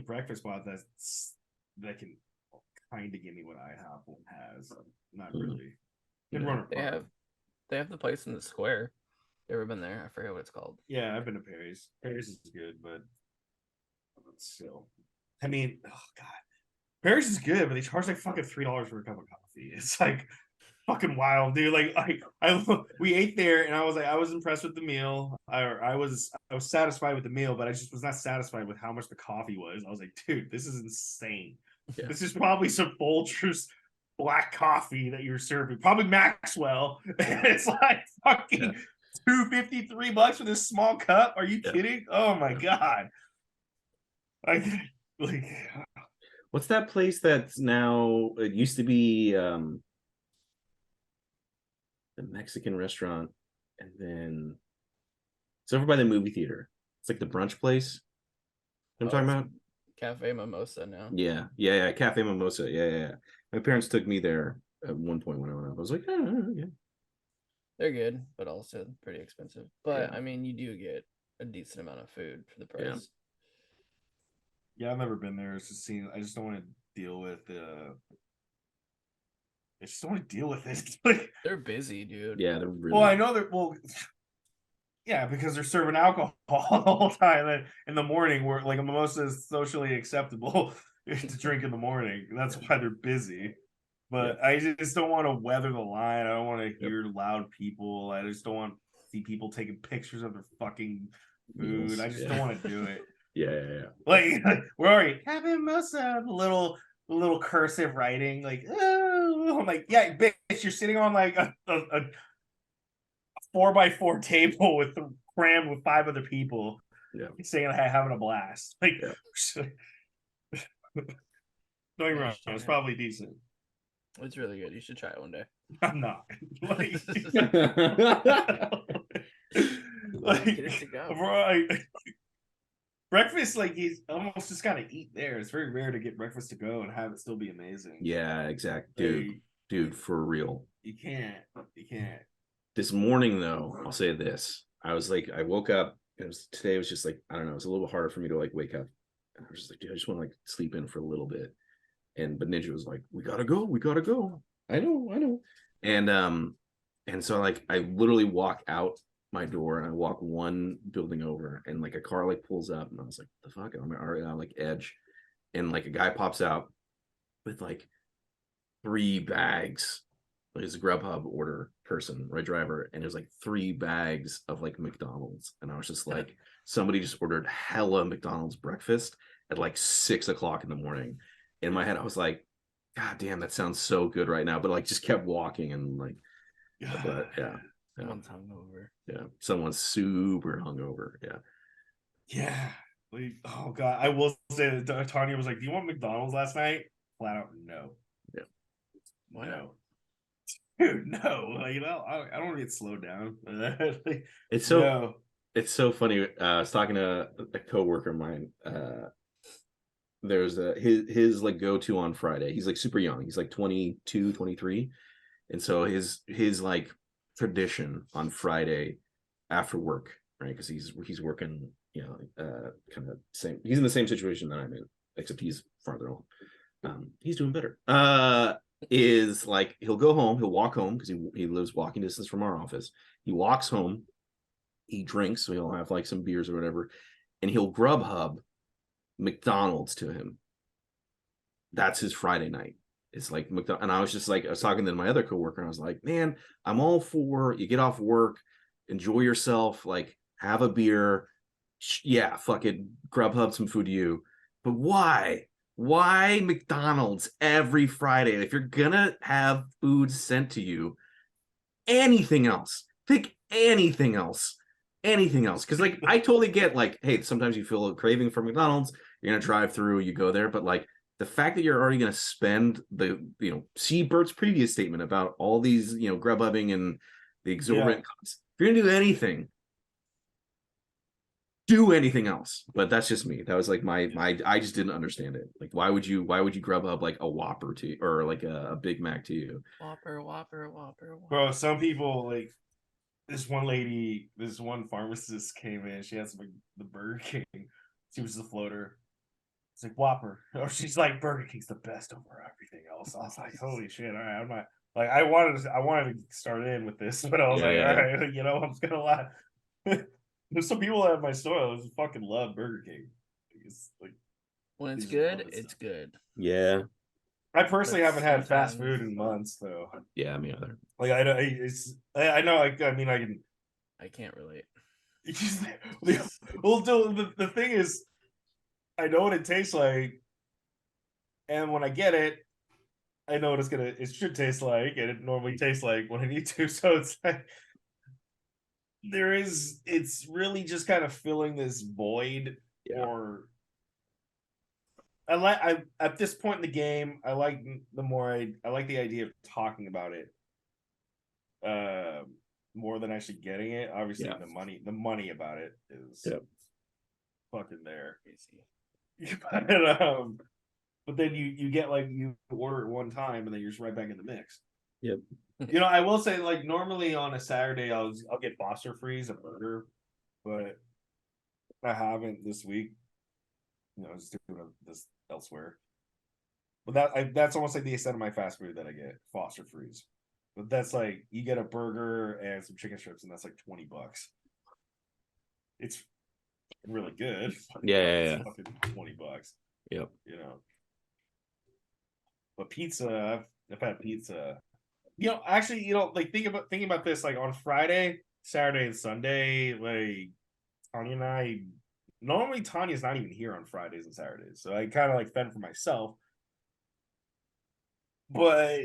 breakfast spot that can kind of give me what IHOP has. Not really. They have the place in the square. You ever been there? I forget what it's called. Yeah, I've been to Perry's. Perry's is good, but still, I mean, oh god, Perry's is good, but they charge like fucking $3 for a cup of coffee. It's like fucking wild, dude. Like we ate there, and I was like, I was impressed with the meal. I was satisfied with the meal, but I just was not satisfied with how much the coffee was. I was like, dude, this is insane. Yeah. This is probably some Folgers black coffee that you're serving, probably Maxwell. And it's like fucking $2.53 for this small cup. Are you kidding? Oh my god! Like, what's that place that's now? It used to be the Mexican restaurant, and then it's over by the movie theater. It's like the brunch place. You know what I'm talking about? Cafe Mimosa now. Yeah. Cafe Mimosa. Yeah. My parents took me there at one point when I went up. I was like, yeah. They're good, but also pretty expensive. But I mean, you do get a decent amount of food for the price. Yeah, I've never been there. It's just I just don't want to deal with I just don't want to deal with it. Like, they're busy, dude. Yeah, they're really. Well, I know they're yeah, because they're serving alcohol the whole time. And in the morning, where like a mimosa is socially acceptable to drink in the morning. That's why they're busy. But I just don't want to weather the line. I don't want to hear loud people. I just don't want to see people taking pictures of their fucking food. I just don't want to do it. Yeah. Like we're already having mimosa, the little cursive writing, like, oh, I'm like, yeah, bitch, you're sitting on like a 4x4 table with crammed with 5 other people. Yeah, saying having a blast. Like, don't get me wrong, it's probably decent. It's really good. You should try it one day. I'm not. Like, get it to go. Bro, breakfast, like, he's almost just gotta eat there. It's very rare to get breakfast to go and have it still be amazing. Yeah, exactly. Dude, for real. You can't. This morning, though, I'll say this. I was like, I woke up. Today was just like, I don't know. It was a little harder for me to like wake up. And I was just like, dude, I just want to like sleep in for a little bit. But Ninja was like, we gotta go. We gotta go. I know. And so like I literally walk out my door and I walk one building over and like a car like pulls up and I was like, the fuck? I'm already on like edge. And like a guy pops out with like 3 bags. Like his Grubhub order person, right, driver, and there's like 3 bags of like McDonald's, and I was just like, somebody just ordered hella McDonald's breakfast at like 6 o'clock in the morning. In my head, I was like, God damn, that sounds so good right now, but like just kept walking and like, but yeah, Someone's hungover. Yeah, someone's super hungover. Yeah. Like, oh god, I will say that Tanya was like, "Do you want McDonald's last night?" Flat out, no. Yeah. Why not? Dude, no. Like, you know, I don't want to get slowed down. Like, It's so no. it's so funny. I was talking to a coworker of mine. There's his like go-to on Friday. He's like super young. He's like 22, 23. And so his like tradition on Friday after work, right? Because he's working, you know, kind of same. He's in the same situation that I'm in, except he's farther along. He's doing better. Is like he'll go home, he'll walk home because he lives walking distance from our office. He walks home, he drinks, so he'll have like some beers or whatever, and he'll Grubhub McDonald's to him. That's his Friday night. It's like McDonald's. And I was just like, I was talking to my other coworker, and I was like, man, I'm all for you get off work, enjoy yourself, like have a beer. Yeah, fuck it, Grubhub some food to you. But why? Why McDonald's every Friday? If you're gonna have food sent to you, anything else. Pick anything else. Anything else. Because like I totally get like, hey, sometimes you feel a craving for McDonald's, you're gonna drive through, you go there, but like the fact that you're already gonna spend see Bert's previous statement about all these, Grubhubbing and the exorbitant costs. If you're gonna do anything, do anything else. But that's just me. That was like my I just didn't understand it. Like why would you Grubhub like a Whopper to or like a Big Mac to you? Whopper. Bro, some people like this one pharmacist came in. She has like the Burger King. She was the floater. It's like Whopper. Or she's like, Burger King's the best over everything else. I was like, holy shit! All right, I'm not like I wanted to start in with this, but I was all right, I'm just gonna lie. There's some people at my store that fucking love Burger King. It's like when it's good, it's good. Yeah. I personally haven't had fast food in months, though. Yeah, me either. Like I know. I can't relate. Well, the thing is, I know what it tastes like, and when I get it, I know what it should taste like, and it normally tastes like when I need to. So it's like it's really just kind of filling this void. Or I at this point in the game, I like the idea of talking about it more than actually getting it. Obviously the money about it is fucking there. But then you get like you order it one time and then you're just right back in the mix. Yep. I will say like normally on a Saturday I'll get Foster Freeze a burger, but I haven't this week. I was doing this elsewhere. But that's almost like the extent of my fast food that I get, Foster Freeze. But that's like you get a burger and some chicken strips, and that's like $20. It's really good. Yeah. Fucking $20. Yep. But pizza, I've had pizza. Actually, like thinking about this, like on Friday, Saturday, and Sunday, like Tanya and I. Normally, Tanya's not even here on Fridays and Saturdays, so I kind of like fend for myself. But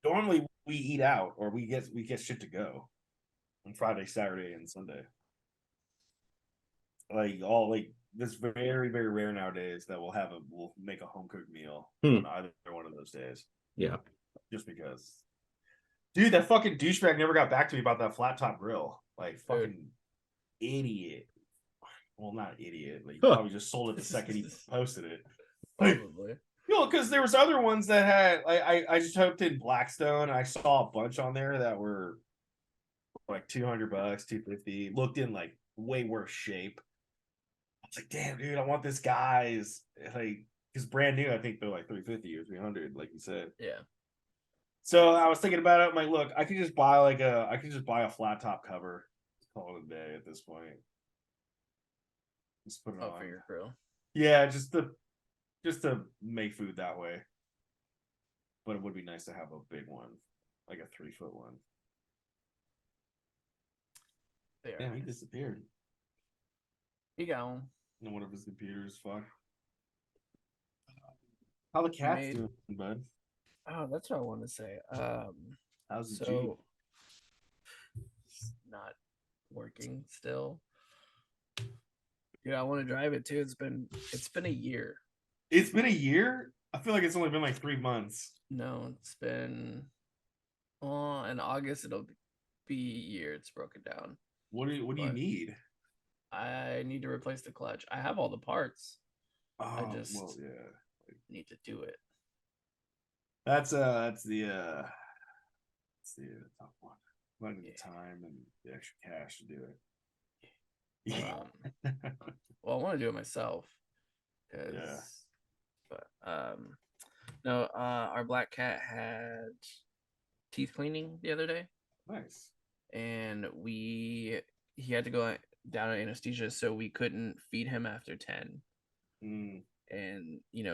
normally we eat out or we get shit to go on Friday, Saturday, and Sunday. Like this very, very rare nowadays that we'll make a home cooked meal on either one of those days. Yeah. Just because. Dude, that fucking douchebag never got back to me about that flat top grill. Like fucking idiot. Well, not idiot. Like probably just sold it the second he posted it. Probably. Because there was other ones that had I just typed in Blackstone and I saw a bunch on there that were like $200, $250. Looked in like way worse shape. I was like, damn, dude, I want this guy's like it's brand new. I think they're like 350 or 300, like you said. Yeah. So I was thinking about it. I'm like, look, I could just buy a flat top cover. Call it a day at this point. Just put it on for your grill. Yeah, just to make food that way. But it would be nice to have a big one, like a 3-foot one. Yeah, he disappeared. He gone. And one of his computers, fuck. How the cats doing, bud? Oh, that's what I want to say. How's the Jeep? Not working still. Yeah, I want to drive it too. It's been a year. It's been a year? I feel like it's only been like 3 months. No, it's been in August it'll be a year. It's broken down. What do you need? I need to replace the clutch. I have all the parts. Oh, I just yeah. need to do it. That's the top one. Finding the time and the extra cash to do it. Well, I want to do it myself. Yeah. But no, our black cat had teeth cleaning the other day. Nice. And he had to go down on anesthesia, so we couldn't feed him after 10. And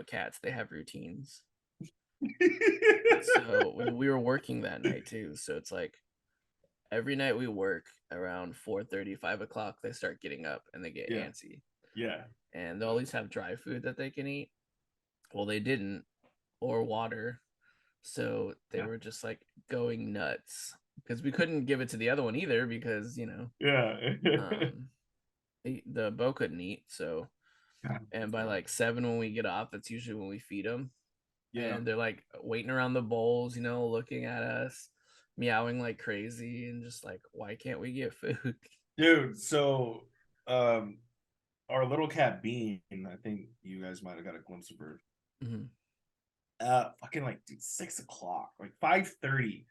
cats, they have routines. So we were working that night too, so it's like every night we work around 4:30, 5 o'clock, they start getting up and they get antsy. Yeah. And they'll always have dry food that they can eat. Well, they didn't, or water. So they were just like going nuts because we couldn't give it to the other one either because, the Bo couldn't eat. So, and by like 7 when we get off, that's usually when we feed them. Yeah. And they're like waiting around the bowls, looking at us, meowing like crazy, and just like, why can't we get food? Dude, so our little cat Bean, I think you guys might have got a glimpse of her. Fucking like 6 o'clock, like 5:30,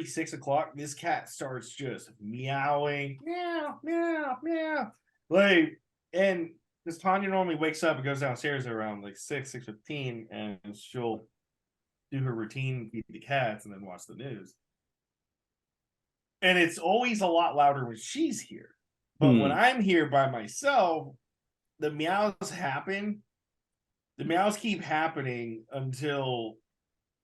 6 o'clock. This cat starts just meowing, meow, meow, meow. Like, and because Tanya normally wakes up and goes downstairs around like 6:15, and she'll do her routine, feed the cats, and then watch the news. And it's always a lot louder when she's here. But when I'm here by myself, the meows happen. The meows keep happening until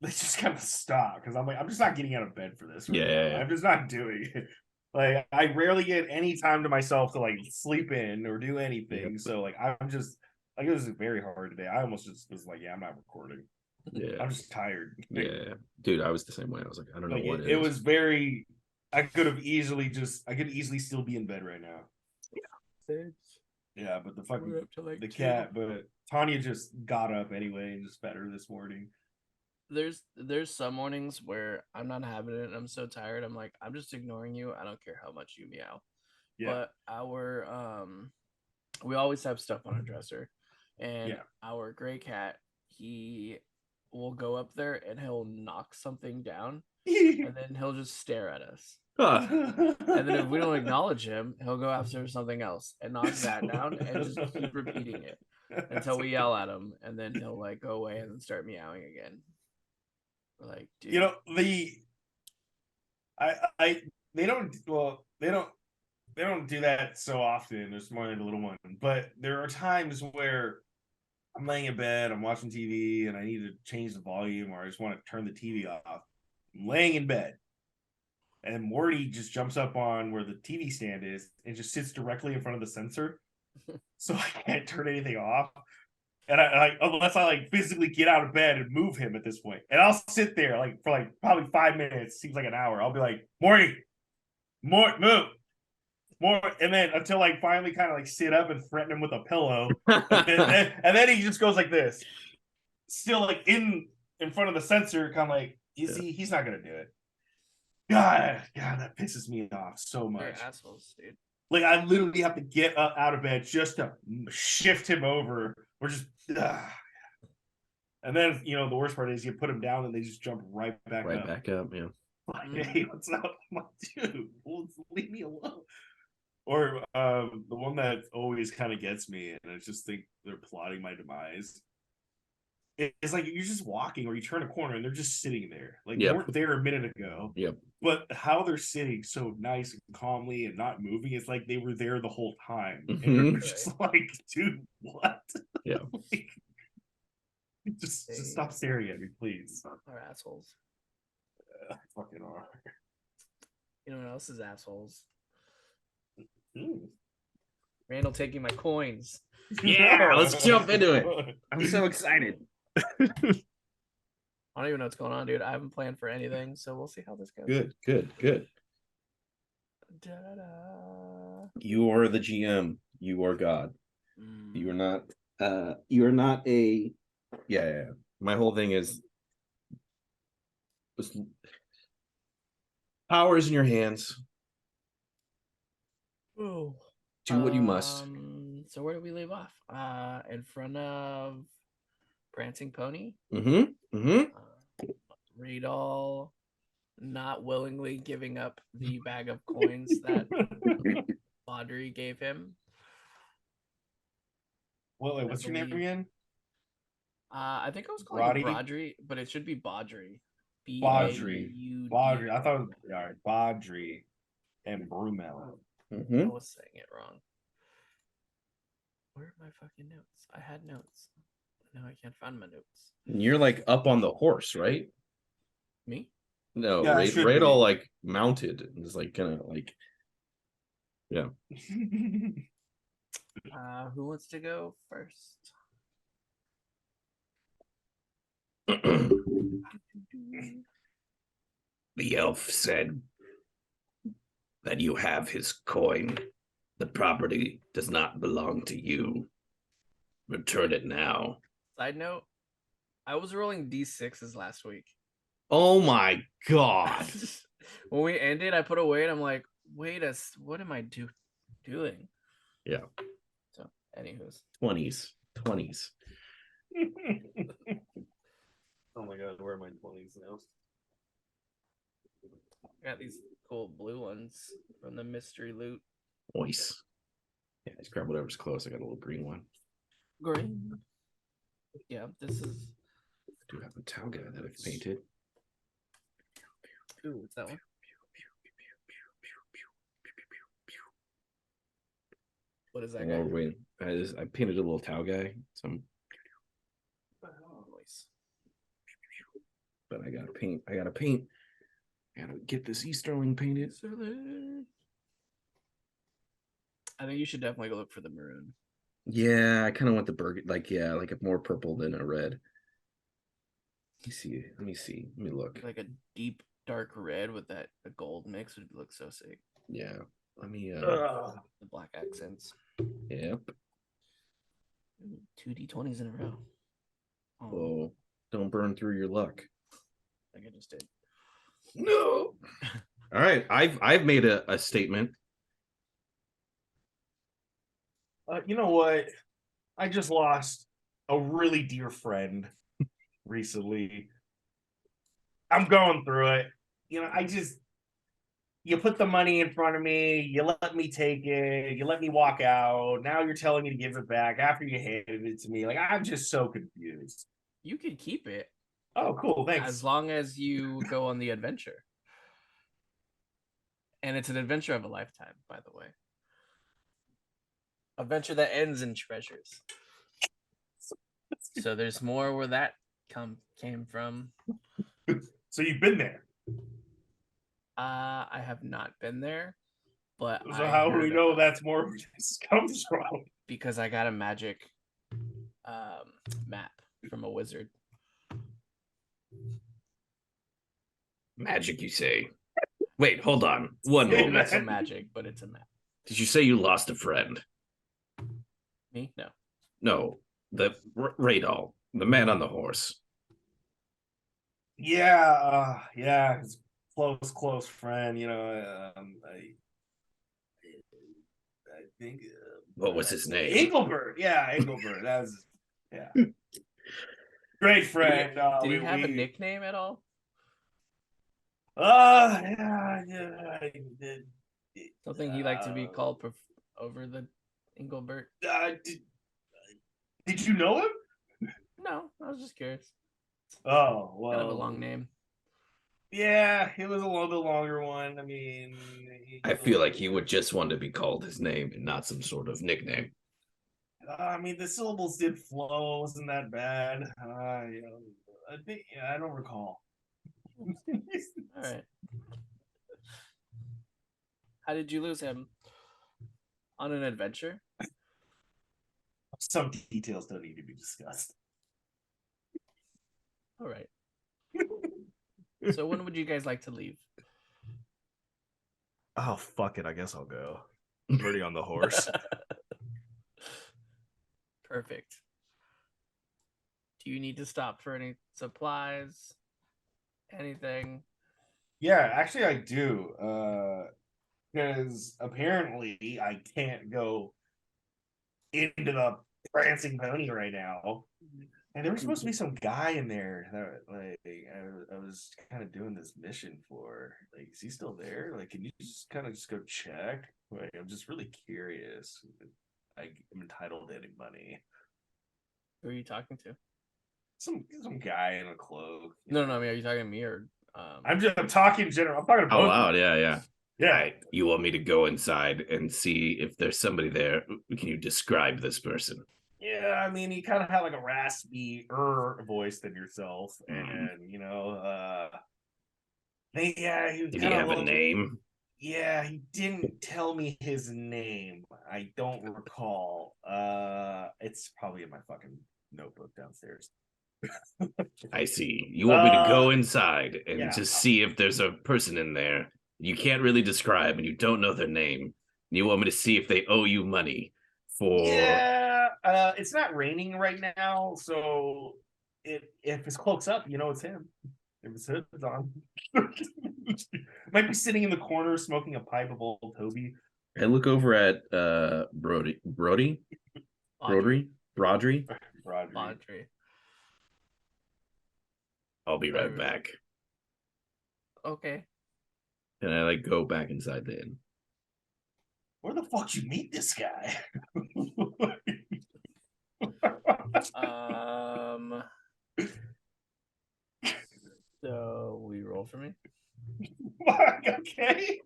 they just kind of stop. Because I'm like, I'm just not getting out of bed for this. I'm just not doing it. Like, I rarely get any time to myself to like sleep in or do anything. Yep. So like, I'm just like, it was very hard today. I almost just was like, I'm not recording. Yeah, I'm just tired. Yeah, dude, I was the same way. I was like, I don't know what it was very. I could easily still be in bed right now. Yeah, but the cat, but Tanya just got up anyway and just fed her this morning. There's some mornings where I'm not having it and I'm so tired. I'm like, I'm just ignoring you. I don't care how much you meow. Yeah. But we always have stuff on our dresser, and our gray cat, he will go up there and he'll knock something down, and then he'll just stare at us. And then if we don't acknowledge him, he'll go after something else and knock that down and just keep repeating it until we yell at him, and then he'll like go away and then start meowing again. We're like, dude. They don't do that so often. There's more than the little one, but there are times where I'm laying in bed, I'm watching TV, and I need to change the volume, or I just want to turn the TV off. I'm laying in bed, and Morty just jumps up on where the TV stand is and just sits directly in front of the sensor, so I can't turn anything off. And I unless I like physically get out of bed and move him at this point, and I'll sit there like for like probably 5 minutes, seems like an hour. I'll be like, Morty, move, more, and then until I finally kind of like sit up and threaten him with a pillow, and then he just goes like this, still like in front of the sensor, kind of like, he's not gonna do it. God, that pisses me off so much. They're assholes, dude. Like, I literally have to get up out of bed just to shift him over, or just. And then the worst part is you put him down and they just jump right back up. Back up, yeah. Like, hey, what's up? I'm like, dude, leave me alone. Or the one that always kind of gets me, and I just think they're plotting my demise. It's like you're just walking, or you turn a corner, and they're just sitting there. Like they weren't there a minute ago. Yep. But how they're sitting so nice and calmly and not moving, it's like they were there the whole time. And you're just like, dude, what? Yeah. Like, just stop staring at me, please. They're assholes. Fucking are. You know what else is assholes? Mm. Randall taking my coins. Yeah, let's jump into it. I'm so excited. I don't even know what's going on, dude. I haven't planned for anything, so we'll see how this goes. Good. Da-da-da. You are the GM. You are God. You are not. You are not a. Yeah. My whole thing is. Power is in your hands. Ooh. Do what you must. So where do we leave off? In front of Prancing Pony. Radal not willingly giving up the bag of coins that Audrey gave him. Well, what's your name again? I think I was calling him Brodry, but it should be Baudry. Baudry. I thought it was Baudry and Brumel. I was saying it wrong. Where are my fucking notes? I had notes. Now I can't find my notes. You're like up on the horse, right? Me? No, yeah, Radal like mounted and is like gonna like. Yeah. Who wants to go first? The elf said that you have his coin. The property does not belong to you. Return it now. Side note, I was rolling D6s last week. Oh my god. When we ended, I put away and I'm like, wait, what am I doing? Yeah. So, anywho's. 20s. Oh my god, where are my 20s now? I got these cool blue ones from the mystery loot. Nice. Yeah, just grab whatever's close. I got a little green one. Green. Yeah, this is. I do have a towel guy that I've painted. Ooh, what's that one? What is that guy? Wait, I painted a little towel guy. Some. Noise. But I gotta paint. I gotta get this Easterling painted. I think you should definitely go look for the maroon. Yeah, I kind of want the burgundy, like a more purple than a red. Let me see. Let me look. Like a deep dark red with a gold mix would look so sick. Yeah. Let me the black accents. Yep. 2 D20s in a row. Oh, don't burn through your luck. I think I just did. No. All right, I've made a statement. You know what? I just lost a really dear friend recently. I'm going through it. You know, you put the money in front of me, you let me take it, you let me walk out. Now you're telling me to give it back after you handed it to me. Like, I'm just so confused. You could keep it. Oh, cool. Thanks. As long as you go on the adventure. And it's an adventure of a lifetime, by the way. Adventure that ends in treasures. So there's more where that came from. So you've been there? I have not been there, but so how do we know that's more where this comes from? Because I got a magic map from a wizard. Magic, you say? Wait, hold on. One moment. It's a magic, but it's a map. Did you say you lost a friend? Me? No. No, the Radal, the man on the horse. Yeah, his close friend. You know, I think. What was his name? Engelbert. Yeah, Engelbert. That's great friend. Did he have a nickname at all? Yeah, I did. Something he liked to be called over the Engelbert. Did you know him? No, I was just curious. Oh, well. Kind of a long name. Yeah, it was a little bit longer one. I mean, I feel like he would just want to be called his name and not some sort of nickname. I mean, the syllables did flow. Wasn't that bad? I think I don't recall. All right. How did you lose him? On an adventure? Some details don't need to be discussed. All right. So when would you guys like to leave? Oh, fuck it. I guess I'll go. I'm already on the horse. Perfect. Do you need to stop for any supplies? Anything? Yeah, actually, I do. Because apparently I can't go into the prancing pony right now. And there was supposed to be some guy in there that I was kind of doing this mission for. Like, is he still there? Like, can you just kind of just go check? Like, I'm just really curious. I'm entitled to any money. Who are you talking to? Some guy in a cloak. No, I mean, are you talking to me or? I'm talking in general. I'm talking to Oh, both. wow. Yeah. Yeah. Right. You want me to go inside and see if there's somebody there? Can you describe this person? Yeah, I mean, he kind of had like a raspy voice than yourself, and he was Did he have a name? Yeah, he didn't tell me his name. I don't recall. It's probably in my fucking notebook downstairs. I see. You want me to go inside and just see if there's a person in there you can't really describe and you don't know their name. You want me to see if they owe you money for... Yeah, it's not raining right now, so if his cloak's up, it's him. If his hood's on. Might be sitting in the corner smoking a pipe of old Toby. I look over at Brodry. I'll be right back. Okay. And I go back inside the inn. Where the fuck you meet this guy? So we roll for me. Okay.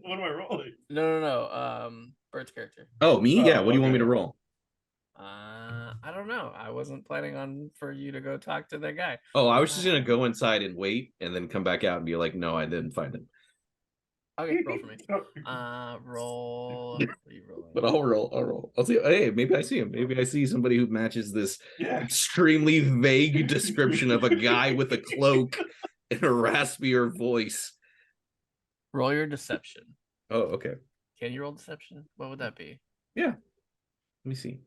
What am I rolling? No. Bert's character. Oh, me? Yeah. What do you want me to roll? I don't know. I wasn't planning on for you to go talk to that guy. Oh, I was just gonna go inside and wait, and then come back out and be like, "No, I didn't find him." Okay, roll for me. Roll. What are you rolling? But I'll roll. I'll see. Hey, maybe I see him. Maybe I see somebody who matches this extremely vague description of a guy with a cloak and a raspier voice. Roll your deception. Oh, okay. Can you roll deception? What would that be? Yeah. Let me see.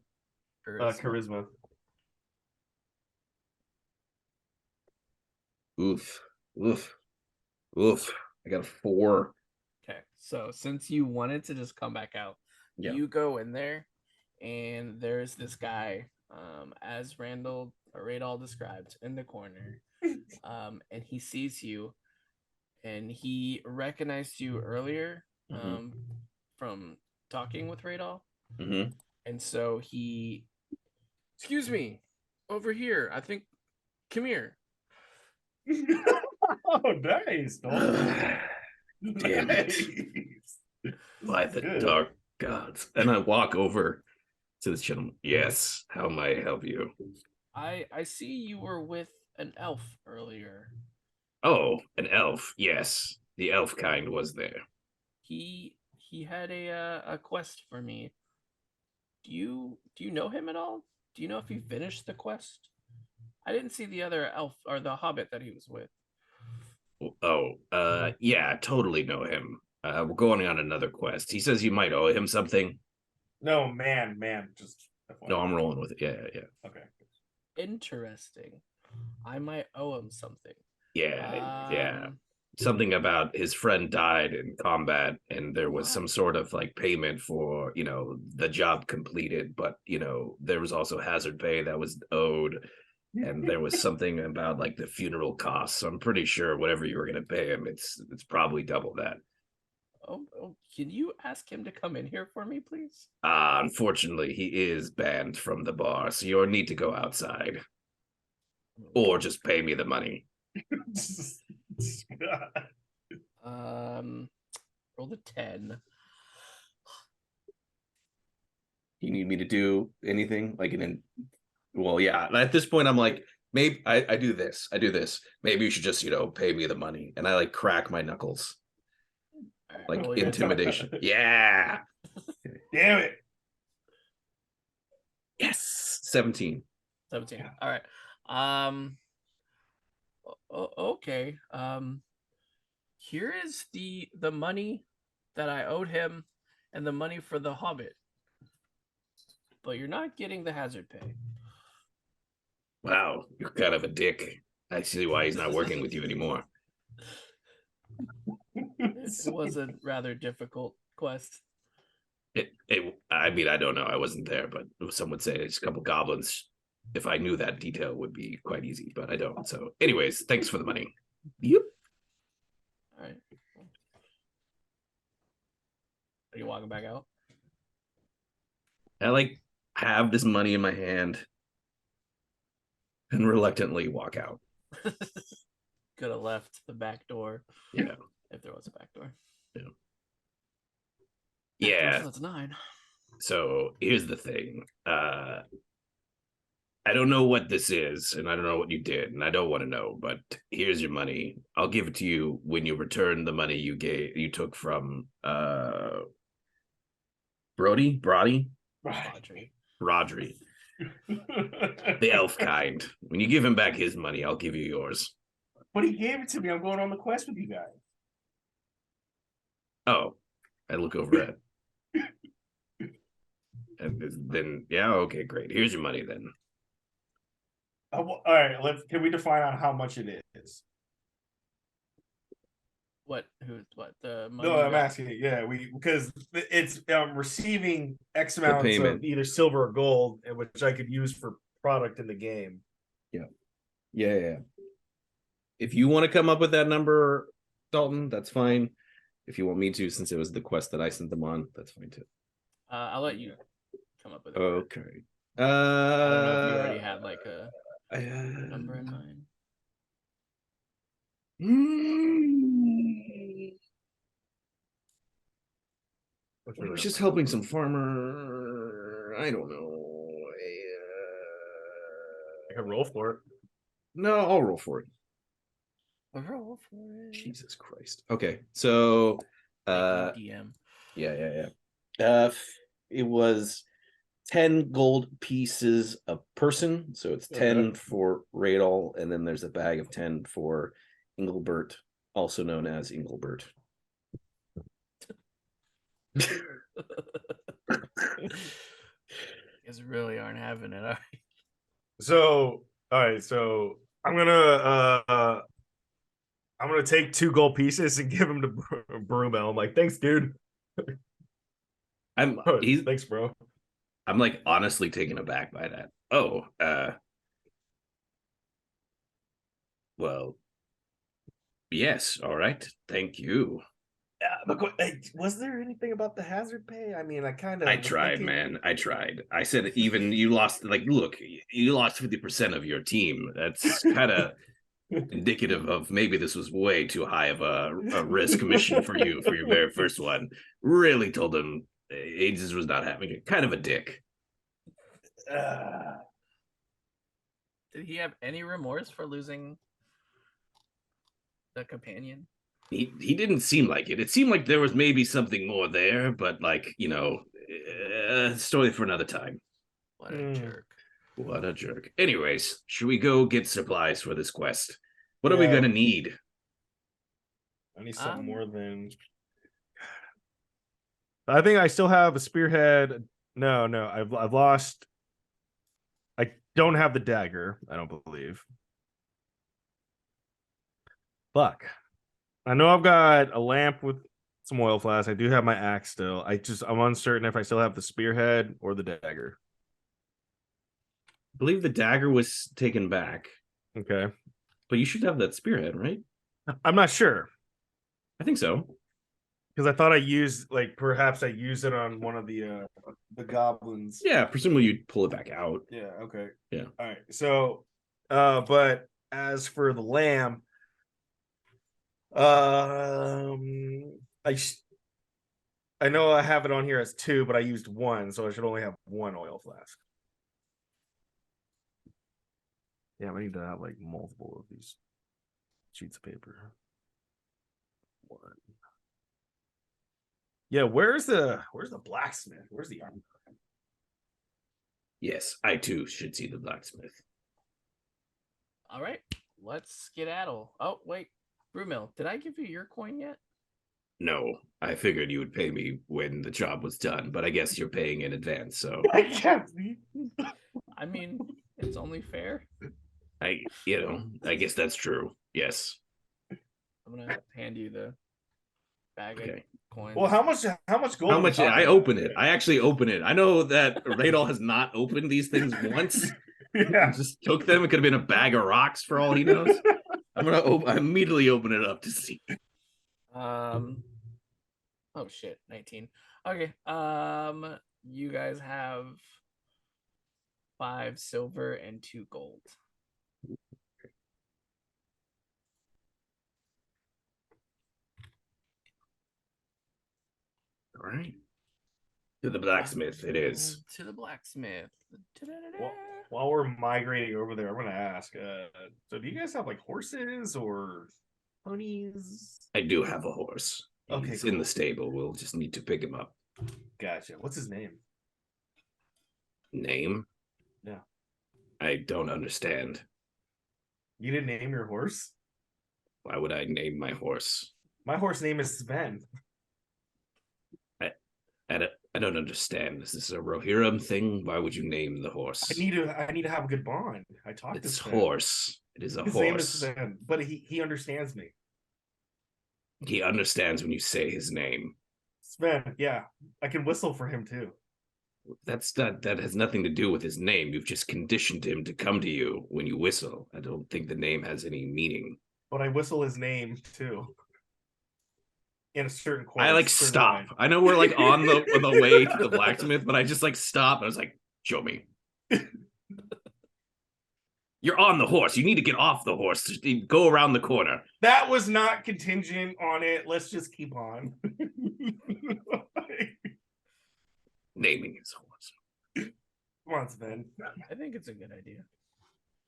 Charisma. Oof. I got a 4. Okay, so since you wanted to just come back out, you go in there, and there's this guy, as Radal described, in the corner, and he sees you, and he recognized you earlier, from talking with Radal, and so he, excuse me, over here. I think, come here. Oh, nice. Damn it. By the dark gods. And I walk over to this gentleman. Yes, how may I help you? I see you were with an elf earlier. Oh, an elf. Yes, the elf kind was there. He had a quest for me. Do you know him at all? Do you know if he finished the quest? I didn't see the other elf or the hobbit that he was with. Oh, yeah, totally know him. We're going on another quest. He says you might owe him something. No, man, just... No, I'm rolling with it. Yeah. Okay. Interesting. I might owe him something. Yeah. Something about his friend died in combat, and there was some sort of payment for, the job completed, but there was also hazard pay that was owed. and there was something about like the funeral costs. So I'm pretty sure whatever you were going to pay him, it's probably double that. Oh, can you ask him to come in here for me, please? Unfortunately, he is banned from the bar, so you'll need to go outside, or just pay me the money. Roll the 10. You need me to do anything like well, yeah, at this point I'm like, maybe I do this, maybe you should just pay me the money, and I like crack my knuckles, like intimidation. Yeah, damn it. Yes. 17. All right. Okay. Here is the money that I owed him and the money for the Hobbit, but you're not getting the hazard pay. Wow, you're kind of a dick. I see why he's not working with you anymore. It was a rather difficult quest. I mean, I don't know. I wasn't there, but some would say it's a couple goblins. If I knew that detail, would be quite easy, but I don't. So, anyways, thanks for the money. Yep. All right. Are you walking back out? I like have this money in my hand and reluctantly walk out. Could have left the back door. Yeah. If there was a back door. Yeah. Yeah. So that's 9. So here's the thing. I don't know what this is, and I don't know what you did, and I don't want to know, but here's your money. I'll give it to you when you return the money you took from Rodri. The elf kind. When you give him back his money, I'll give you yours. But he gave it to me. I'm going on the quest with you guys. Oh, I look over at and then yeah, okay, great. Here's your money then. All right, can we define on how much it is? What the money? No, I'm asking. Yeah, because it's receiving X amount of either silver or gold, which I could use for product in the game. Yeah. If you want to come up with that number, Dalton, that's fine. If you want me to, since it was the quest that I sent them on, that's fine too. I'll let you come up with it. Okay. I don't know if you already had like a number in mind. I was just helping some farmer. I don't know. I can roll for it. No, I'll roll for it. Roll for it. Jesus Christ. Okay, so DM. Yeah. It was 10 gold pieces a person, so it's 10 for Radol, and then there's a bag of 10 for Engelbert, also known as Engelbert. You guys really aren't having it, are you? So, all right, so I'm gonna take 2 gold pieces and give them to Brumel. I'm like, thanks, dude. Thanks, bro. I'm like honestly taken aback by that. Well, yes, all right, thank you. But was there anything about the hazard pay? I mean, I tried, man. I tried. I said even you lost. Like, look, you lost 50% of your team. That's kind of indicative of maybe this was way too high of a risk mission for you for your very first one. Really told him Aegis was not having it. Kind of a dick. Did he have any remorse for losing the companion? He didn't seem like it. It seemed like there was maybe something more there, but like, story for another time. What a jerk. What a jerk. Anyways, should we go get supplies for this quest? What are we gonna need? I need something more than. I think I still have a spearhead. No, I've lost. I don't have the dagger. I don't believe. Fuck. I know I've got a lamp with some oil flasks. I do have my axe still. I'm uncertain if I still have the spearhead or the dagger. believe the dagger was taken back. Okay. But you should have that spearhead, right? I'm not sure. I think so. Because I thought I used, like, perhaps I used it on one of the goblins. Yeah, presumably you'd pull it back out. Yeah, okay. Yeah. All right. So, but as for the lamb, I know I have it on here as 2, but I used 1, so I should only have 1 oil flask. Yeah, I need to have like multiple of these sheets of paper. 1. Yeah, where's the blacksmith? Where's the armor? Yes, I too should see the blacksmith. All right, let's skedaddle. Oh wait, Brewmill, did I give you your coin yet? No, I figured you would pay me when the job was done, but I guess you're paying in advance, so I can't. I mean, it's only fair. I guess that's true. Yes. I'm gonna hand you the bag of coins. Well, how much gold? How much? I open it. I actually open it. I know that Radol has not opened these things once. Yeah, Just took them. It could have been a bag of rocks for all he knows. I immediately open it up to see. Oh shit, 19. Okay. You guys have 5 silver and 2 gold. All right. To the blacksmith, it is. To the blacksmith. While we're migrating over there, I'm gonna ask. So, do you guys have like horses or ponies? I do have a horse. Okay, He's cool. in the stable. We'll just need to pick him up. Gotcha. What's his name? Name? Yeah. I don't understand. You didn't name your horse? Why would I name my horse? My horse name is Sven. I don't understand. Is this a Rohirrim thing? Why would you name the horse? I need to have a good bond. I talked to It's Sven. horse. It is a His horse. name is Sven, but he understands me. He understands when you say his name. Sven, yeah. I can whistle for him too. That has nothing to do with his name. You've just conditioned him to come to you when you whistle. I don't think the name has any meaning. But I whistle his name too. In a certain chord. I stop. Line. I know we're on the way to the blacksmith, but I just stop and I was like, show me. You're on the horse. You need to get off the horse. Just go around the corner. That was not contingent on it. Let's just keep on. Naming his horse. Come on, Sven. I think it's a good idea.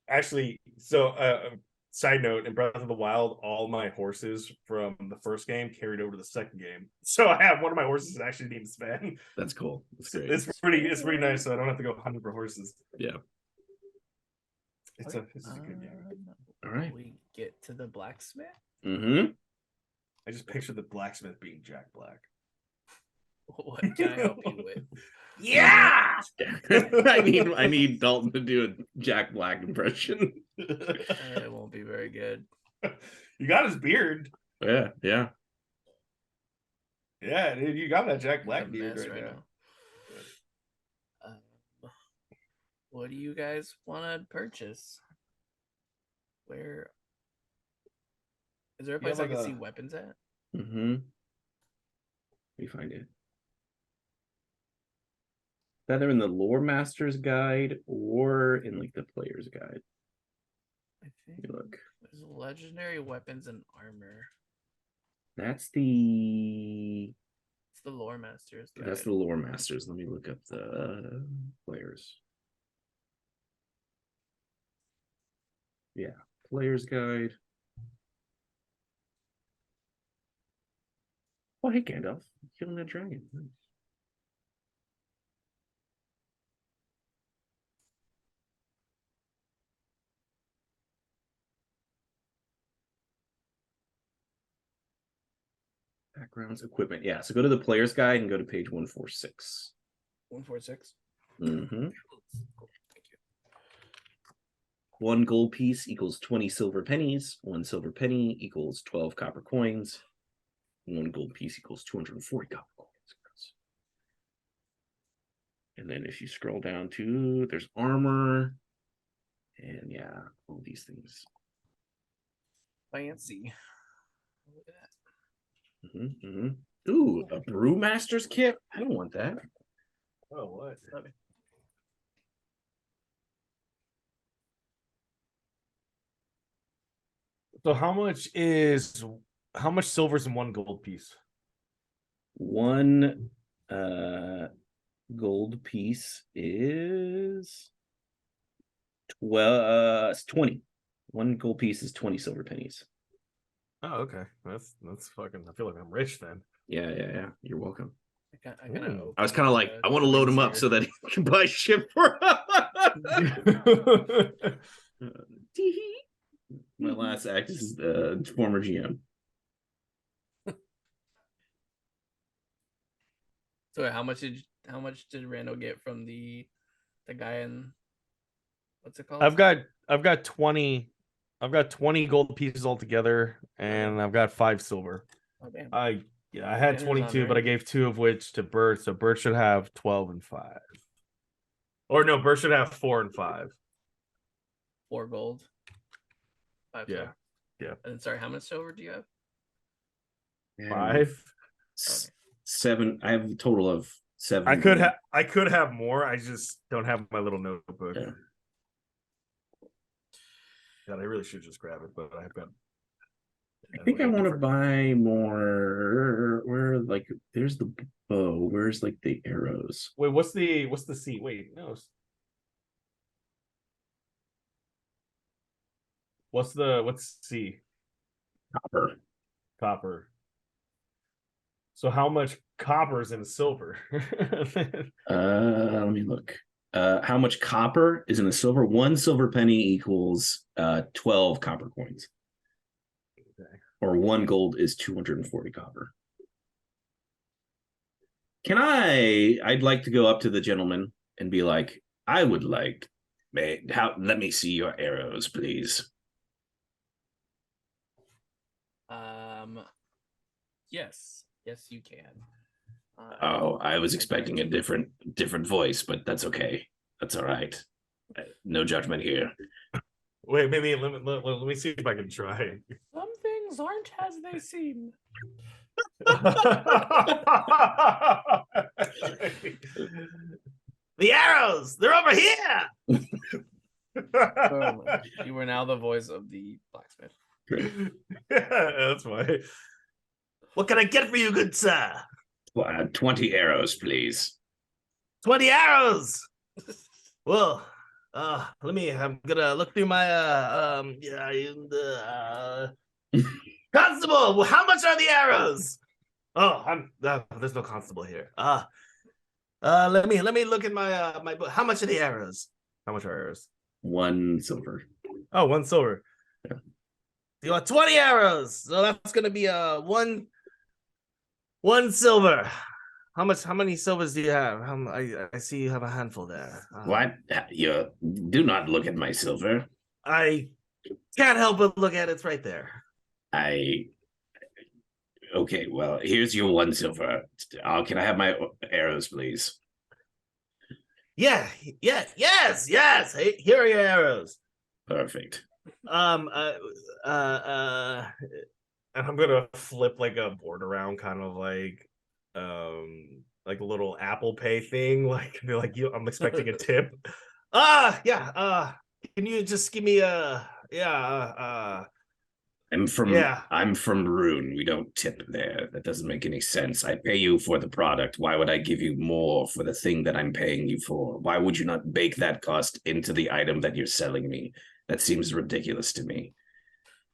Actually, so side note, in Breath of the Wild, all my horses from the first game carried over to the second game. So I have one of my horses actually named Sven. That's cool. That's great. It's pretty nice, so I don't have to go hunting for horses. Yeah. It's a good game. All right. We get to the blacksmith. Mm-hmm. I just picture the blacksmith being Jack Black. What can I help you with? Yeah. I need Dalton to do a Jack Black impression. It won't be very good. You got his beard. Yeah. Yeah, dude, you got that Jack Black beard right now. What do you guys want to purchase? Where is there a place I can see weapons at? Mm-hmm. We find it. Either in the Lore Master's Guide or in the Player's Guide. I think look. There's legendary weapons and armor. It's the Lore Master's Guide. That's the Lore Masters. Let me look up the players. Yeah, Player's Guide. Oh, hey, Gandalf. Killing that dragon. Nice. Backgrounds, equipment. Yeah, so go to the Player's Guide and go to page 146. 146? Mm-hmm. Cool. Thank you. 1 gold piece equals 20 silver pennies. 1 silver penny equals 12 copper coins. 1 gold piece equals 240 copper coins. And then if you scroll down to, there's armor. these things. Fancy. Look at that. Ooh, a brewmaster's kit. I don't want that. Oh, what? So how much silver's in one gold piece? One gold piece is 20. One gold piece is 20 silver pennies. Oh, okay. That's fucking. I feel like I'm rich then. Yeah. You're welcome. I was kind of like, I want to load him up so that he can buy shit for My last act is former GM. So how much did Randall get from the guy in what's it called? I've got 20 gold pieces altogether, and I've got 5 silver. Oh damn. I had 22, but I gave 2 of which to Bert, so Bert should have 12 and 5. Or no, Bert should have 4 and 5. 4 gold. 5 silver. Yeah. And sorry, how much silver do you have? 5. Okay. 7. I have a total of 7. I could have more. I just don't have my little notebook. Yeah. God, I really should just grab it, but I've got. I think I want to buy more. There's the bow. Where's like the arrows? Wait, what's the C? Wait, no. What's C? Copper. So how much copper is in silver? Let me look. How much copper is in a silver? 1 silver penny equals 12 copper coins. Okay. Or 1 gold is 240 copper. I'd like to go up to the gentleman and be like, I would like, let me see your arrows, please. Yes, you can. I was expecting a different voice, but that's okay. That's all right. No judgment here. Wait, maybe let me see if I can try. Some things aren't as they seem. The arrows, they're over here. You are now the voice of the blacksmith. Great. That's why. What can I get for you, good sir? 20 arrows, please. 20 arrows. Well, I'm gonna look through my constable. How much are the arrows? Oh, there's no constable here. Let me look at my book. How much are the arrows? How much are arrows? 1 silver. Oh, 1 silver. Yeah. You want 20 arrows, so that's gonna be one silver. How many silvers do you have? I see you have a handful there. What? You do not look at my silver. I can't help but look at it. It's right there. Okay, well, here's your 1 silver. Can I have my arrows, please? Yes. Hey, here are your arrows. Perfect. And I'm gonna flip like a board around, kind of like a little Apple Pay thing. Like I'm expecting a tip. Can you just give me I'm from Rune. We don't tip there. That doesn't make any sense. I pay you for the product. Why would I give you more for the thing that I'm paying you for? Why would you not bake that cost into the item that you're selling me? That seems ridiculous to me.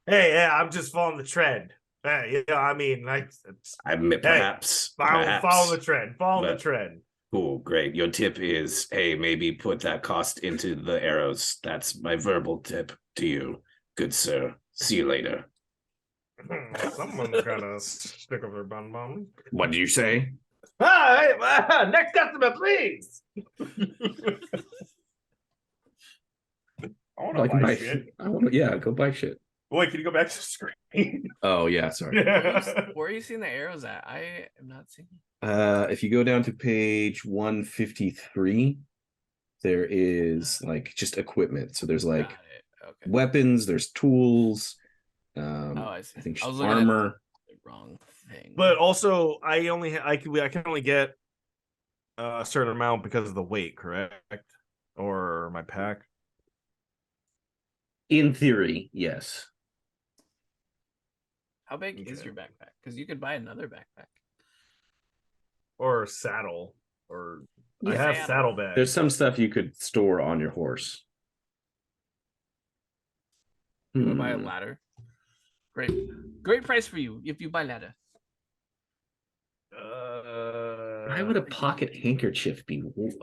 Hey, yeah, I'm just following the trend. Hey, yeah, I mean, perhaps follow the trend. Follow the trend. Cool, great. Your tip is, hey, maybe put that cost into the arrows. That's my verbal tip to you, good sir. See you later. Someone's gotta stick up their bum. What did you say? Next customer, please. I want to buy shit. Go buy shit. Wait, can you go back to the screen? Oh yeah, sorry. Where are you seeing the arrows at? I am not seeing. If you go down to page 153, there is like just equipment. So there's like Okay. weapons. There's tools. I see. I think I was looking armor. at the wrong thing. But also, I can only get a certain amount because of the weight, correct? Or my pack. In theory, yes. How big is your backpack? Because you could buy another backpack. Or saddle. Or Yeah. I have saddlebags. There's some stuff you could store on your horse. You want to buy a ladder? Great price for you if you buy ladder. Why would a pocket handkerchief be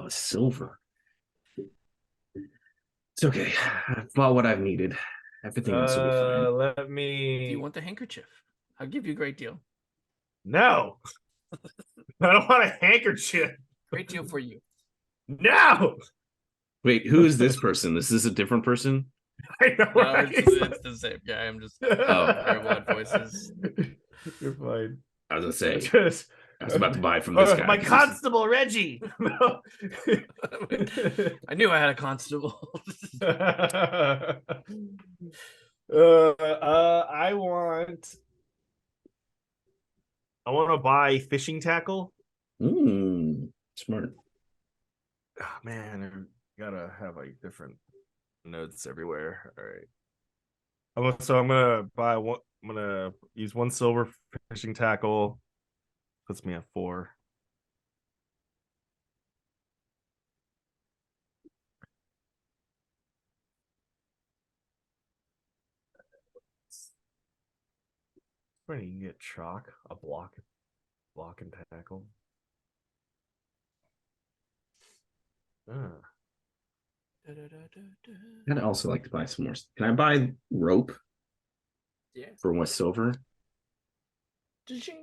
silver? It's okay. I've bought what I've needed. Everything else will be fine. Let me. Do you want the handkerchief? I'll give you a great deal. No. I don't want a handkerchief. Great deal for you. No. Wait, who is this person? Is this a different person? I know, right? It's the same guy. I'm just terrible at voices. You're fine. I was gonna say. I was about to buy from this guy. My constable, Reggie. No. I knew I had a constable. I want to buy fishing tackle. Smart. Oh, man, I gotta have like different notes everywhere. All right. So I'm gonna buy one. I'm gonna use one silver fishing tackle. Puts me at 4. Where you can get chalk, a block and tackle. I'd also like to buy some more. Can I buy rope? Yeah. For 1 silver? Cha-ching.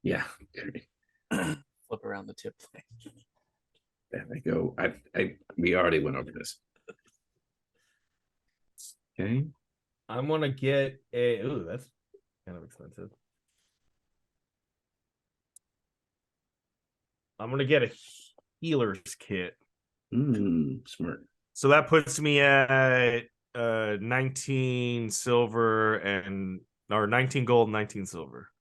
Yeah. Flip around the tip thing. There we go. We already went over this. Okay. I'm gonna get a. Ooh, that's kind of expensive. I'm gonna get a healer's kit. Smart. So that puts me at 19 silver or 19 gold, 19 silver.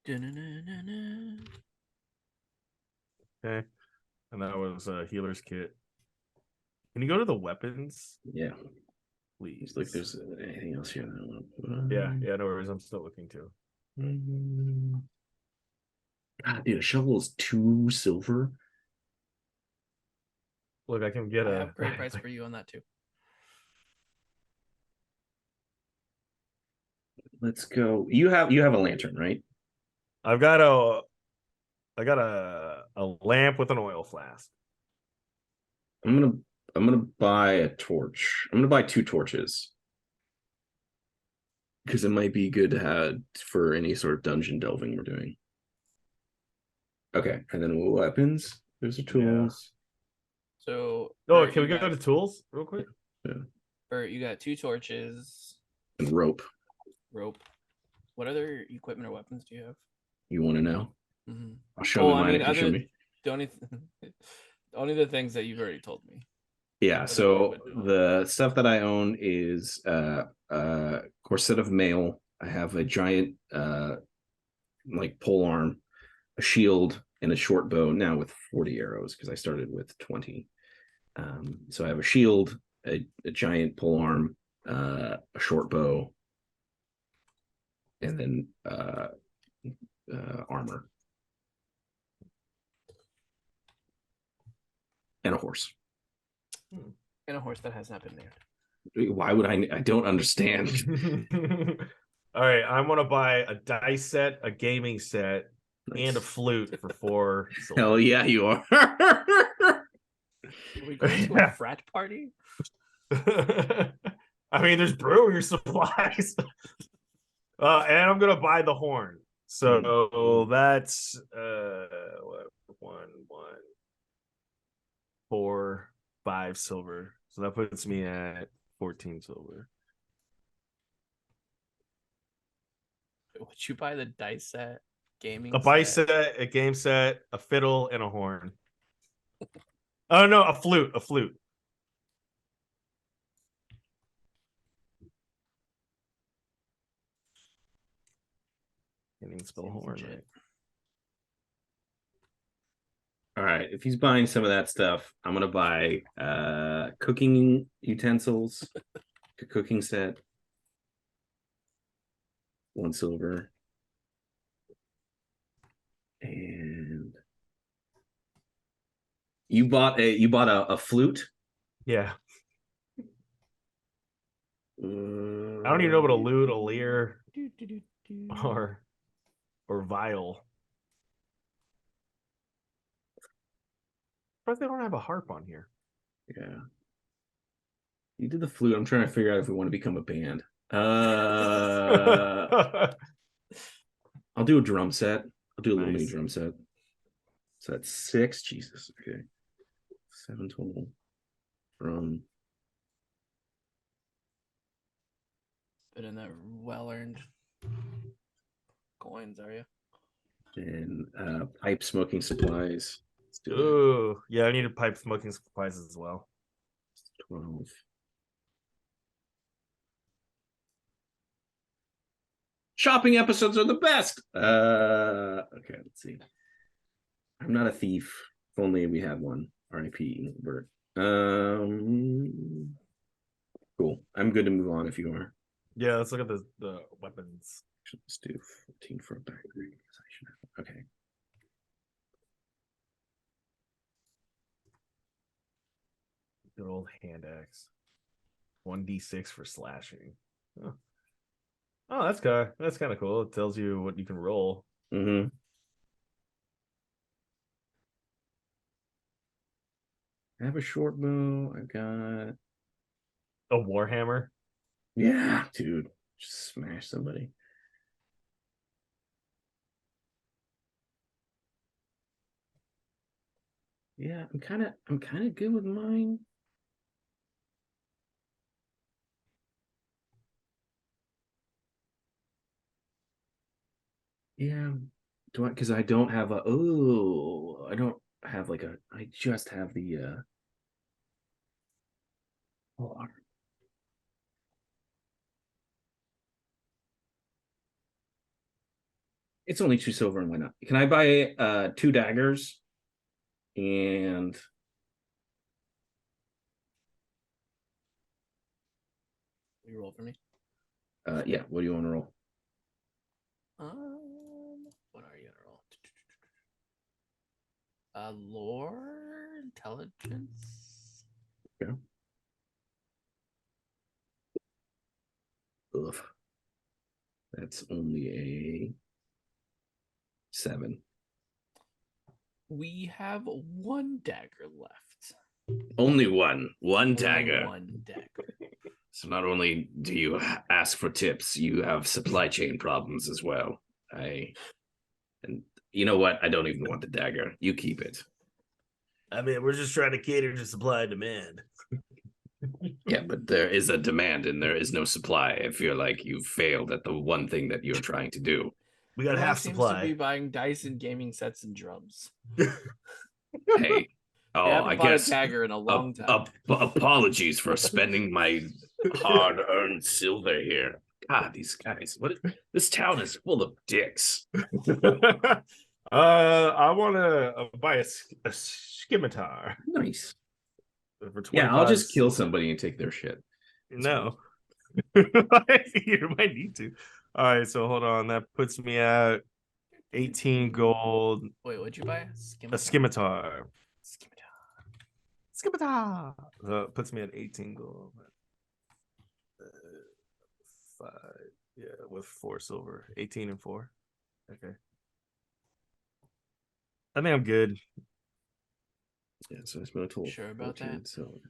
Okay. And that was a healer's kit. Can you go to the weapons? Yeah. Please. Like there's anything else here? Yeah, no worries. I'm still looking too. God, dude, a shovel is 2 silver. Look, I can get I have great price for you on that too. Let's go. You have a lantern, right? I got a lamp with an oil flask. I'm gonna buy a torch. I'm gonna buy 2 torches. Because it might be good to have for any sort of dungeon delving we're doing. Okay, and then weapons. There's a tools. So Bert, can we go to tools real quick? Yeah. Bert, you got 2 torches. And rope. What other equipment or weapons do you have? You want to know? Mm-hmm. I'll show you mine if you show me. Only the things that you've already told me. Yeah, so the stuff that I own is corset of mail. I have a giant like pole arm, a shield, and a short bow now with 40 arrows because I started with 20. So I have a shield, a giant pole arm, a short bow, and then armor. And a horse. And a horse that has not been named. Why would I don't understand. All right, I'm gonna buy a dice set, a gaming set, and a flute for 4 silver. Hell yeah, you are. Are we going to a frat party? I mean, there's brewery supplies. And I'm gonna buy the horn. So that's 4, 5 silver. So that puts me at 14 silver. Would you buy the dice set, gaming a dice set, a game set, a fiddle, and a horn. Oh no, a flute. Can't even spell horn right. All right, if he's buying some of that stuff, I'm gonna buy cooking utensils, a cooking set, 1 silver, and you bought a flute. Yeah. I don't even know what a lute, a lyre, or viol. But they don't have a harp on here. Yeah. You did the flute. I'm trying to figure out if we want to become a band. I'll do a drum set. I'll do a little mini drum set. So that's 6. Jesus. Okay. 7 total. Drum. But in that well-earned coins, are you? And pipe smoking supplies. Ooh, yeah, I needed pipe smoking supplies as well. 12. Shopping episodes are the best. Okay, let's see. I'm not a thief. If only we had one. R.I.P. Bert. Cool. I'm good to move on if you are. Yeah, let's look at the weapons. Let's do 14 for a back. Okay. Good old hand axe. 1d6 for slashing. Oh, that's kind of cool. It tells you what you can roll. Mm-hmm. I have a short bow. I've got a warhammer. Yeah, dude, just smash somebody. Yeah, I'm kind of good with mine. Yeah, do I? Because I don't have a. Oh, I don't have like a. I just have the. LOTR. It's only 2 silver, and why not? Can I buy 2 daggers? And you roll for me. Yeah. What do you want to roll? What are you gonna roll? Lore, intelligence. Yeah. Ugh. That's only a 7. We have 1 dagger left. Only one dagger. One dagger. So not only do you ask for tips, you have supply chain problems as well. And you know what? I don't even want the dagger. You keep it. I mean, we're just trying to cater to supply and demand. Yeah, but there is a demand and there is no supply. I feel like you've failed at the one thing that you're trying to do. We got half supply. Seems to be buying dice and gaming sets and drums. Hey, I guess a dagger in a long time. Apologies for spending my hard-earned silver here. God, these guys! This town is full of dicks. I want to buy a scimitar. Nice. For 25. Yeah, I'll just kill somebody and take their shit. No. You might need to. All right, so hold on. That puts me at 18 gold. Wait, what'd you buy? A scimitar. Scimitar. Puts me at 18 gold. 5. Yeah, with 4 silver. 18 and 4. Okay. I think I'm good. Yeah, so I spent a total. Sure about 14, that? so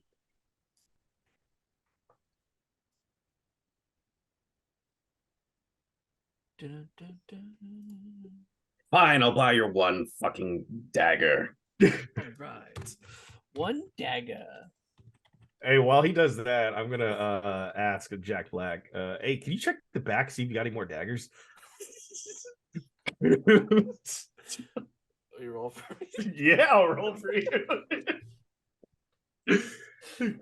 fine, I'll buy your 1 fucking dagger. All right. 1 dagger. Hey, while he does that, I'm gonna ask Jack Black. Hey, can you check the back, see if you got any more daggers? You roll for me? Yeah, I'll roll for you. What do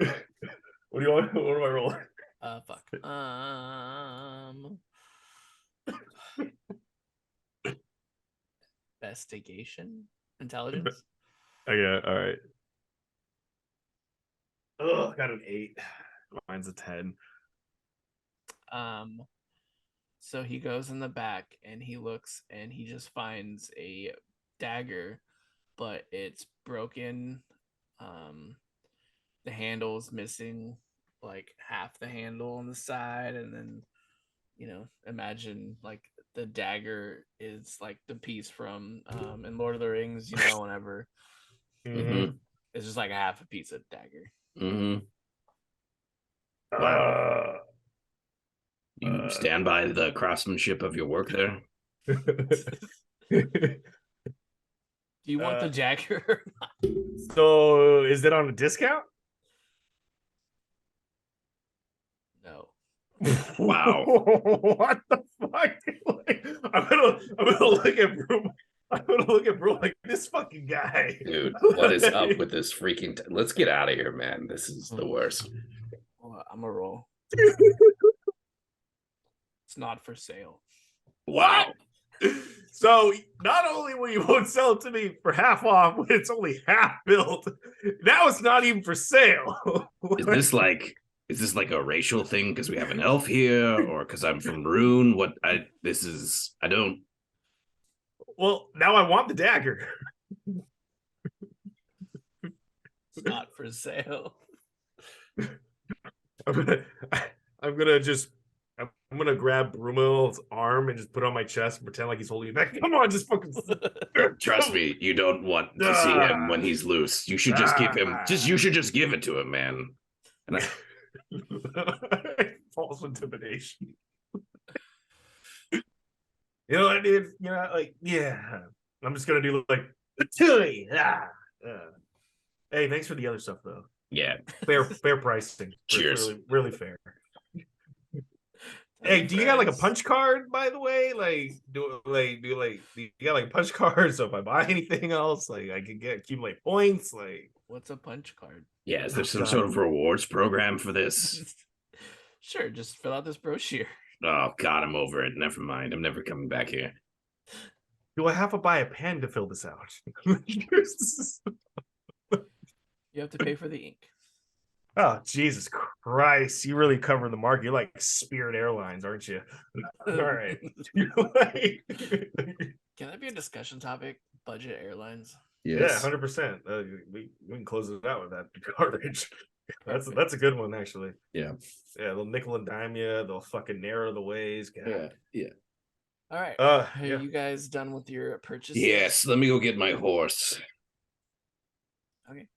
you want? What do I roll? Fuck. Investigation, intelligence. Okay, all right. Oh, got an 8. Mine's a 10. So he goes in the back and he looks and he just finds a dagger, but it's broken. The handle's missing like half the handle on the side, and then imagine like the dagger is like the piece from in Lord of the Rings, whenever it's just like a half a piece of dagger. Wow. You stand by the craftsmanship of your work there. Do you want the dagger or not? So is it on a discount? No. Wow. What the fuck? Like, I'm gonna look at Brew. I'm gonna look at Brew like this fucking guy. Dude, what is up with this freaking let's get out of here, man. This is the worst. Well, I'm a roll. It's not for sale. Wow. So not only will you won't sell it to me for half off when it's only half built, now it's not even for sale. Is this like a racial thing because we have an elf here, or because I'm from Rune? I don't. Well, now I want the dagger. It's not for sale. I'm gonna grab Brumil's arm and just put it on my chest and pretend like he's holding it back. Come on, just fucking Trust me, you don't want to see him when he's loose. You should just give him. You should just give it to him, man. And false intimidation. You know what I did? I'm just gonna do like hey, thanks for the other stuff though. Yeah, fair pricing. Cheers. Really fair. Hey, do you got like a punch card, by the way? Do you got like a punch card? So if I buy anything else, like I can accumulate points. Like, what's a punch card? Yeah, is there some sort of rewards program for this? Sure, just fill out this brochure. Oh God, I'm over it. Never mind. I'm never coming back here. Do I have to buy a pen to fill this out? You have to pay for the ink. Oh, Jesus Christ. You really cover the market. You're like Spirit Airlines, aren't you? All right. Can that be a discussion topic? Budget airlines? Yes. Yeah, 100%. We can close it out with that garbage. That's a good one, actually. Yeah. Yeah, they'll nickel and dime you. They'll fucking narrow the ways. God. Yeah. All right. Are you guys done with your purchases? Yes. Let me go get my horse. Okay.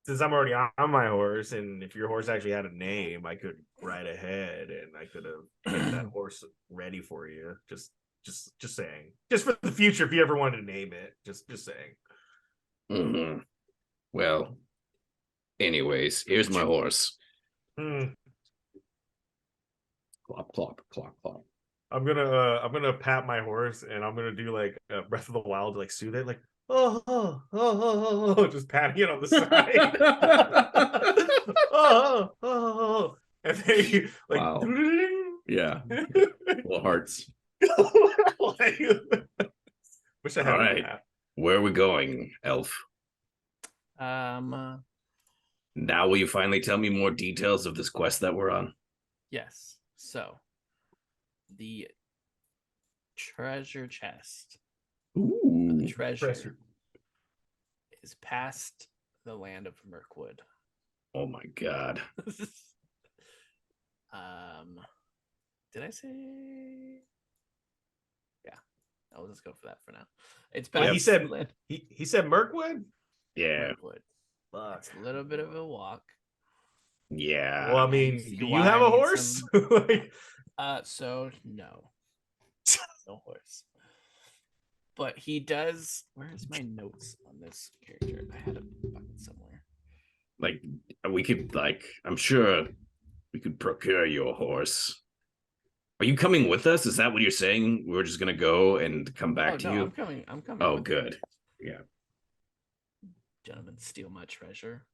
Since I'm already on my horse, and if your horse actually had a name, I could ride ahead and I could have kept that horse ready for you. Just saying. Just for the future, if you ever wanted to name it. Just saying. Mm-hmm. Well, anyways, here's my horse. Clop, clop, clop, clop. I'm gonna pat my horse and I'm gonna do like Breath of the Wild to like soothe it, like just patting it on the side. And then you, like, wow. Yeah, little hearts. Wish I had. All right, where are we going, Elf? Now will you finally tell me more details of this quest that we're on? Yes. So, the treasure chest. Ooh, the treasure is past the land of Mirkwood. Oh my God. Did I say? Yeah, I'll just go for that for now. It's past. Well, he said Mirkwood. Yeah. Mirkwood. It's a little bit of a walk. Yeah. Well, I mean, do you have a horse? So no horse. But he does. Where's my notes on this character? I had a bucket somewhere. Like we could, I'm sure we could procure your horse. Are you coming with us? Is that what you're saying? We're just gonna go and come back to you? I'm coming. Oh, good. Yeah. gentlemen steal my treasure.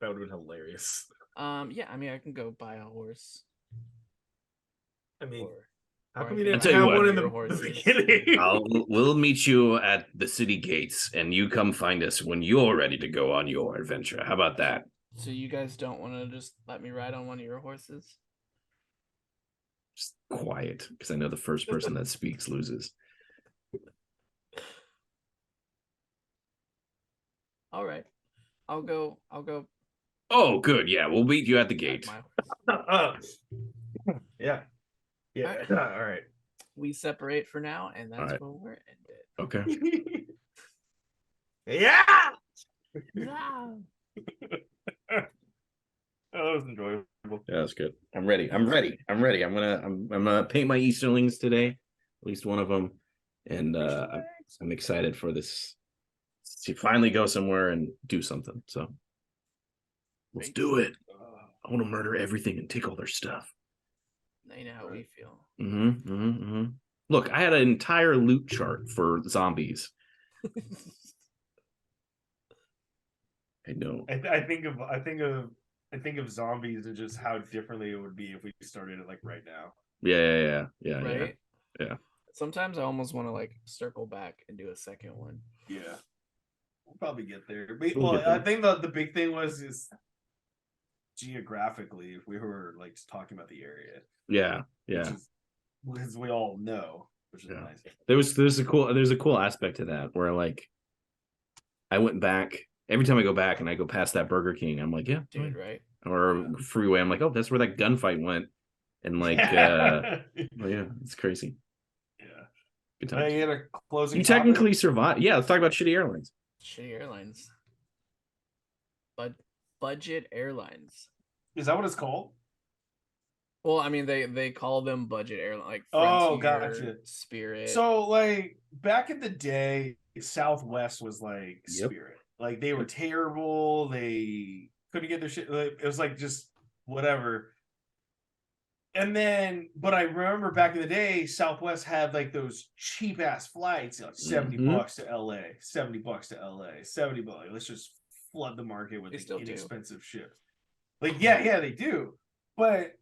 That would have been hilarious. Yeah, I mean, I can go buy a horse. I mean, Or how I come you can didn't tell you have what. one in your the horses. beginning? We'll meet you at the city gates, and you come find us when you're ready to go on your adventure. How about that? So you guys don't want to just let me ride on one of your horses? Just quiet, because I know the first person that speaks loses. All right, I'll go. Oh, good. Yeah, we'll meet you at the gate. My horse. Yeah. Yeah. Alright. All right. We separate for now, and that's Alright. where we're ended. Okay. Yeah. Yeah. Oh, that was enjoyable. Yeah, that's good. I'm ready. I'm gonna paint my Easterlings today, at least one of them, and I'm excited for this to finally go somewhere and do something. So let's do it. I want to murder everything and take all their stuff. Now you know how we feel. Look, I had an entire loot chart for zombies. I know. I think of zombies and just how differently it would be if we started it like right now. Yeah. Right? Yeah. Sometimes I almost want to like circle back and do a second one. Yeah. We'll probably get there. But, We'll get there. I think the big thing is geographically, if we were like talking about the area. Yeah. Which is, as we all know, which is nice. There's a cool aspect to that where like I went back every time I go back and I go past that Burger King, I'm like, yeah, Dude, right? Or freeway, I'm like, oh, that's where that gunfight went. And like well, yeah, it's crazy. Yeah. Good times. You had a closing You technically topic? survive. Yeah, let's talk about shitty airlines. Shitty airlines. Budget airlines. Is that what it's called? Well, I mean, they call them budget airline, like Oh, Frontier, gotcha. Spirit. So, like back in the day, Southwest was like Yep. Spirit. Like they were terrible. They couldn't get their shit. Like, it was like just whatever. And then, but I remember back in the day, Southwest had like those cheap ass flights, like $70 to LA, $70 to LA, $70. Let's just flood the market with They the inexpensive still ships. Like, yeah, they do. But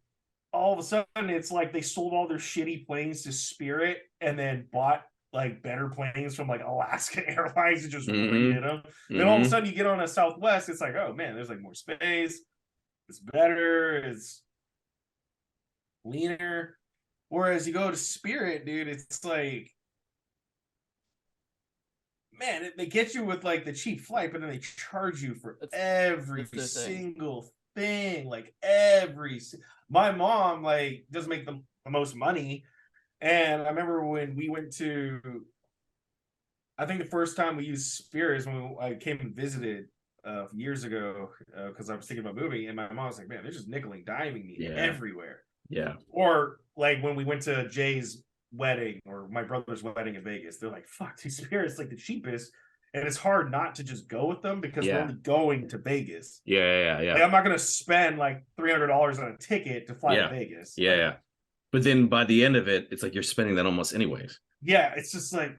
all of a sudden, it's like they sold all their shitty planes to Spirit and then bought like better planes from like Alaska Airlines and just redid them. Then all of a sudden, you get on a Southwest, it's like, oh man, there's like more space. It's better. It's leaner. Whereas you go to Spirit, dude, it's like, man, they get you with like the cheap flight, but then they charge you for every single thing. Like my mom like doesn't make the most money, and I remember when we went to, I think the first time we used Spirit is when I came and visited years ago because I was thinking about moving, and my mom was like, man, they're just nickel and diming me everywhere. Yeah. Or like when we went to Jay's wedding or my brother's wedding in Vegas, they're like, fuck, these Spirit's like the cheapest. And it's hard not to just go with them because we're only going to Vegas. Yeah. Like, I'm not going to spend like $300 on a ticket to fly to Vegas. Yeah. But then by the end of it, it's like you're spending that almost anyways. Yeah, it's just like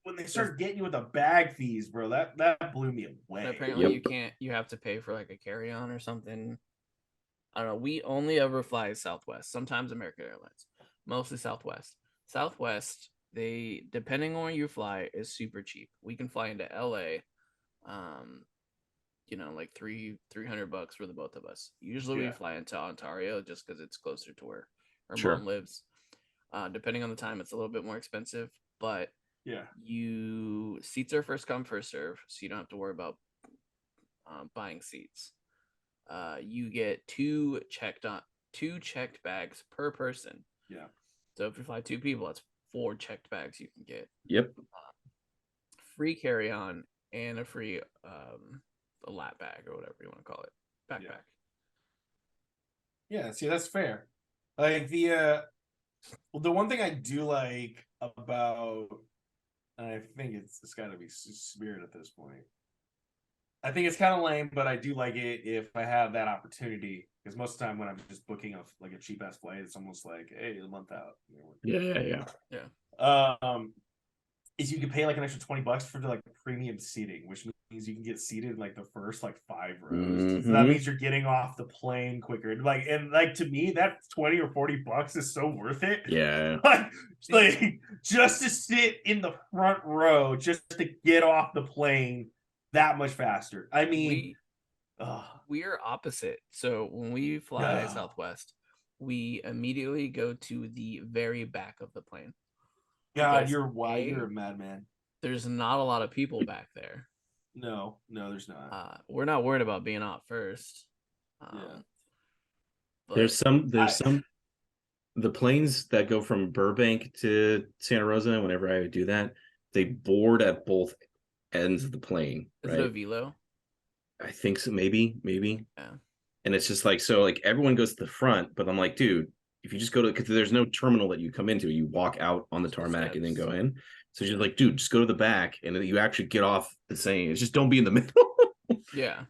when they start getting you with the bag fees, bro, that blew me away. And apparently you have to pay for like a carry-on or something. I don't know. We only ever fly Southwest, sometimes American Airlines, mostly Southwest. Southwest, they, depending on where you fly, is super cheap. We can fly into LA, like $300 for the both of us. Usually we fly into Ontario just because it's closer to where our mom lives. Depending on the time, it's a little bit more expensive, but seats are first come, first serve, so you don't have to worry about buying seats. You get two checked bags per person. Yeah. So if you fly 2 people, that's 4 checked bags you can get. Yep. Free carry-on and a free a lap bag or whatever you want to call it. Backpack. Yeah, see, that's fair. Like the one thing I do like about, and I think it's got to be Spirit at this point. I think it's kind of lame, but I do like it if I have that opportunity. Because most of the time when I'm just booking a cheap ass flight, it's almost like, hey, a month out. Yeah. is you can pay like an extra $20 for the like premium seating, which means you can get seated in like the first like 5 rows. So that means you're getting off the plane quicker. And to me, that 20 or $40 is so worth it. Yeah. like just to sit in the front row, just to get off the plane that much faster. I mean, we are opposite. So when we fly Southwest, we immediately go to the very back of the plane. God, you're a madman. There's not a lot of people back there. No, there's not. We're not worried about being out first. There's some the planes that go from Burbank to Santa Rosa. Whenever I do that, they board at both ends of the plane. Is it a Velo? I think so. Maybe. Yeah. And it's just like, so like everyone goes to the front, but I'm like, dude, if you just go to, because there's no terminal that you come into, you walk out on the tarmac and then go in. So you're like, dude, just go to the back, and then you actually get off the same. It's just don't be in the middle. Yeah.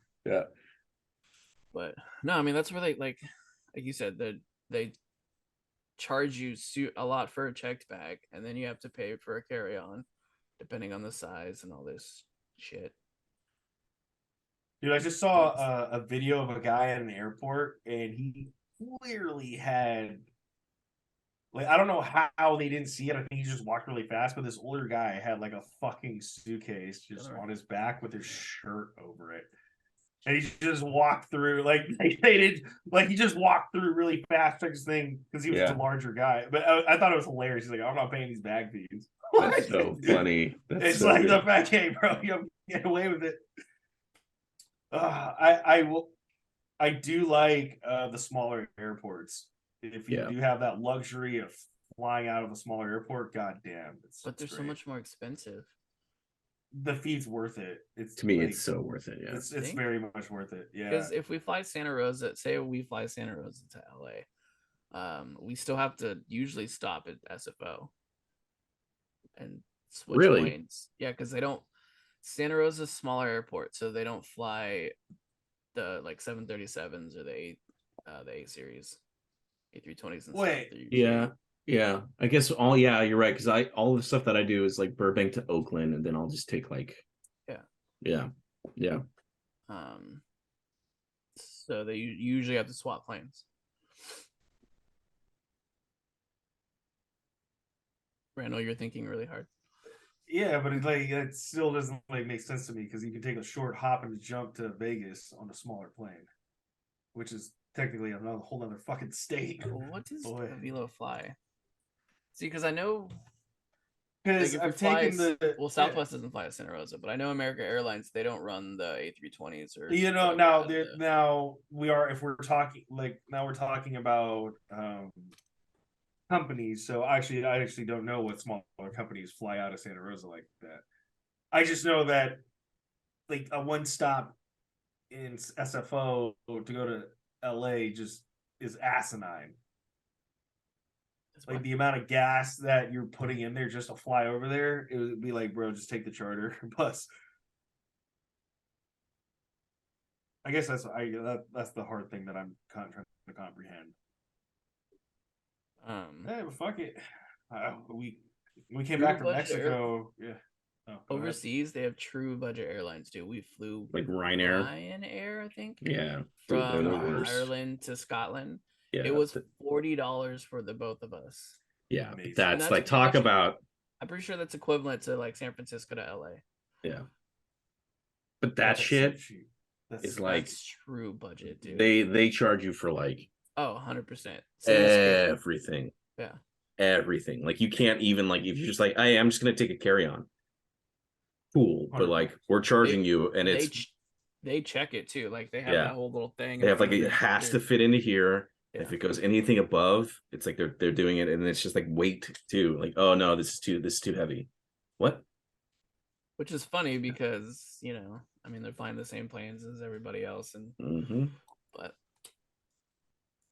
But no, I mean, that's where they like you said, that they charge you a lot for a checked bag, and then you have to pay for a carry-on depending on the size and all this shit. Dude, I just saw a video of a guy at an airport, and he clearly had, like, I don't know how they didn't see it. I think he just walked really fast, but this older guy had like a fucking suitcase just on his back with his shirt over it. And he just walked through, like they did, like he just walked through really fast, type of thing, because he was a larger guy. But I thought it was hilarious. He's like, I'm not paying these bag fees. That's so funny. It's so like good. The fact, hey, bro, you get away with it. I do like the smaller airports. If you do have that luxury of flying out of a smaller airport, goddamn. But they're so much more expensive. The fee's worth it. To me, it's so worth it. Yeah, it's very much worth it. Yeah, because if we fly Santa Rosa, say we fly Santa Rosa to LA, we still have to usually stop at SFO and switch planes. Yeah, because they don't. Santa Rosa's a smaller airport, so they don't fly the like 737s or the 8 series, A320s and stuff. Yeah. I guess you're right, because all the stuff that I do is like Burbank to Oakland, and then I'll just take like yeah. So they usually have to swap planes. Randall, you're thinking really hard. Yeah, but it still doesn't make sense to me, because you can take a short hop and jump to Vegas on a smaller plane, which is technically another whole other fucking state. What does a Velo fly? See, because I know, because I've taken Southwest doesn't fly to Santa Rosa, but I know American Airlines, they don't run the A320s or now we're talking about companies. So I actually don't know what smaller companies fly out of Santa Rosa like that. I just know that like a one stop in SFO to go to LA just is asinine. Like the amount of gas that you're putting in there just to fly over there, it would be like, bro, just take the charter bus. I guess that's the hard thing that I'm trying to comprehend. Hey, but fuck it. We came back from Mexico. Overseas, they have true budget airlines too. We flew like Ryanair, I think. Yeah, from Ireland to Scotland. Yeah, it was $40 for the both of us. Yeah, that's like talk about. I'm pretty sure that's equivalent to like San Francisco to LA. Yeah, but that shit is like true budget, dude. They charge you for like 100% everything. Yeah, everything. Like you can't even like if you're just like, hey, I'm just gonna take a carry on. Cool, but like we're charging you, and they check it too. Like they have that whole little thing. They have like it has to fit into here. Yeah. If it goes anything above, it's like they're doing it, and it's just like weight too. Like, oh no, this is too heavy. What? Which is funny because I mean they're flying the same planes as everybody else, and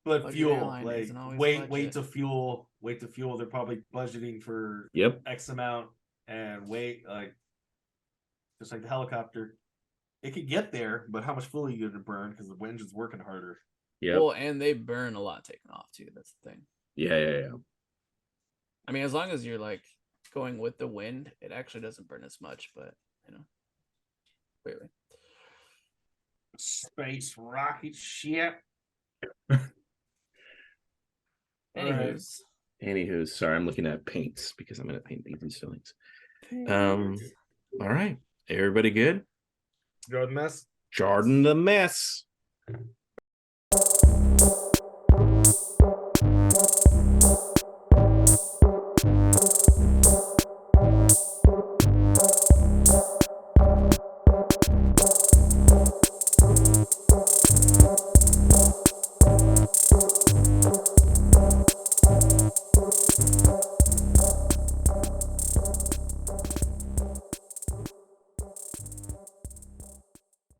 but fuel, like weight to fuel. They're probably budgeting for X amount, and weight like just like the helicopter. It could get there, but how much fuel are you going to burn because the engine's working harder? Yeah. Well, and they burn a lot taking off too. That's the thing. Yeah. I mean, as long as you're like going with the wind, it actually doesn't burn as much, but wait. Space rocket ship. Anywho's, sorry, I'm looking at paints because I'm gonna paint these Easterlings. All right, everybody good? Go mess. JARdon the mess.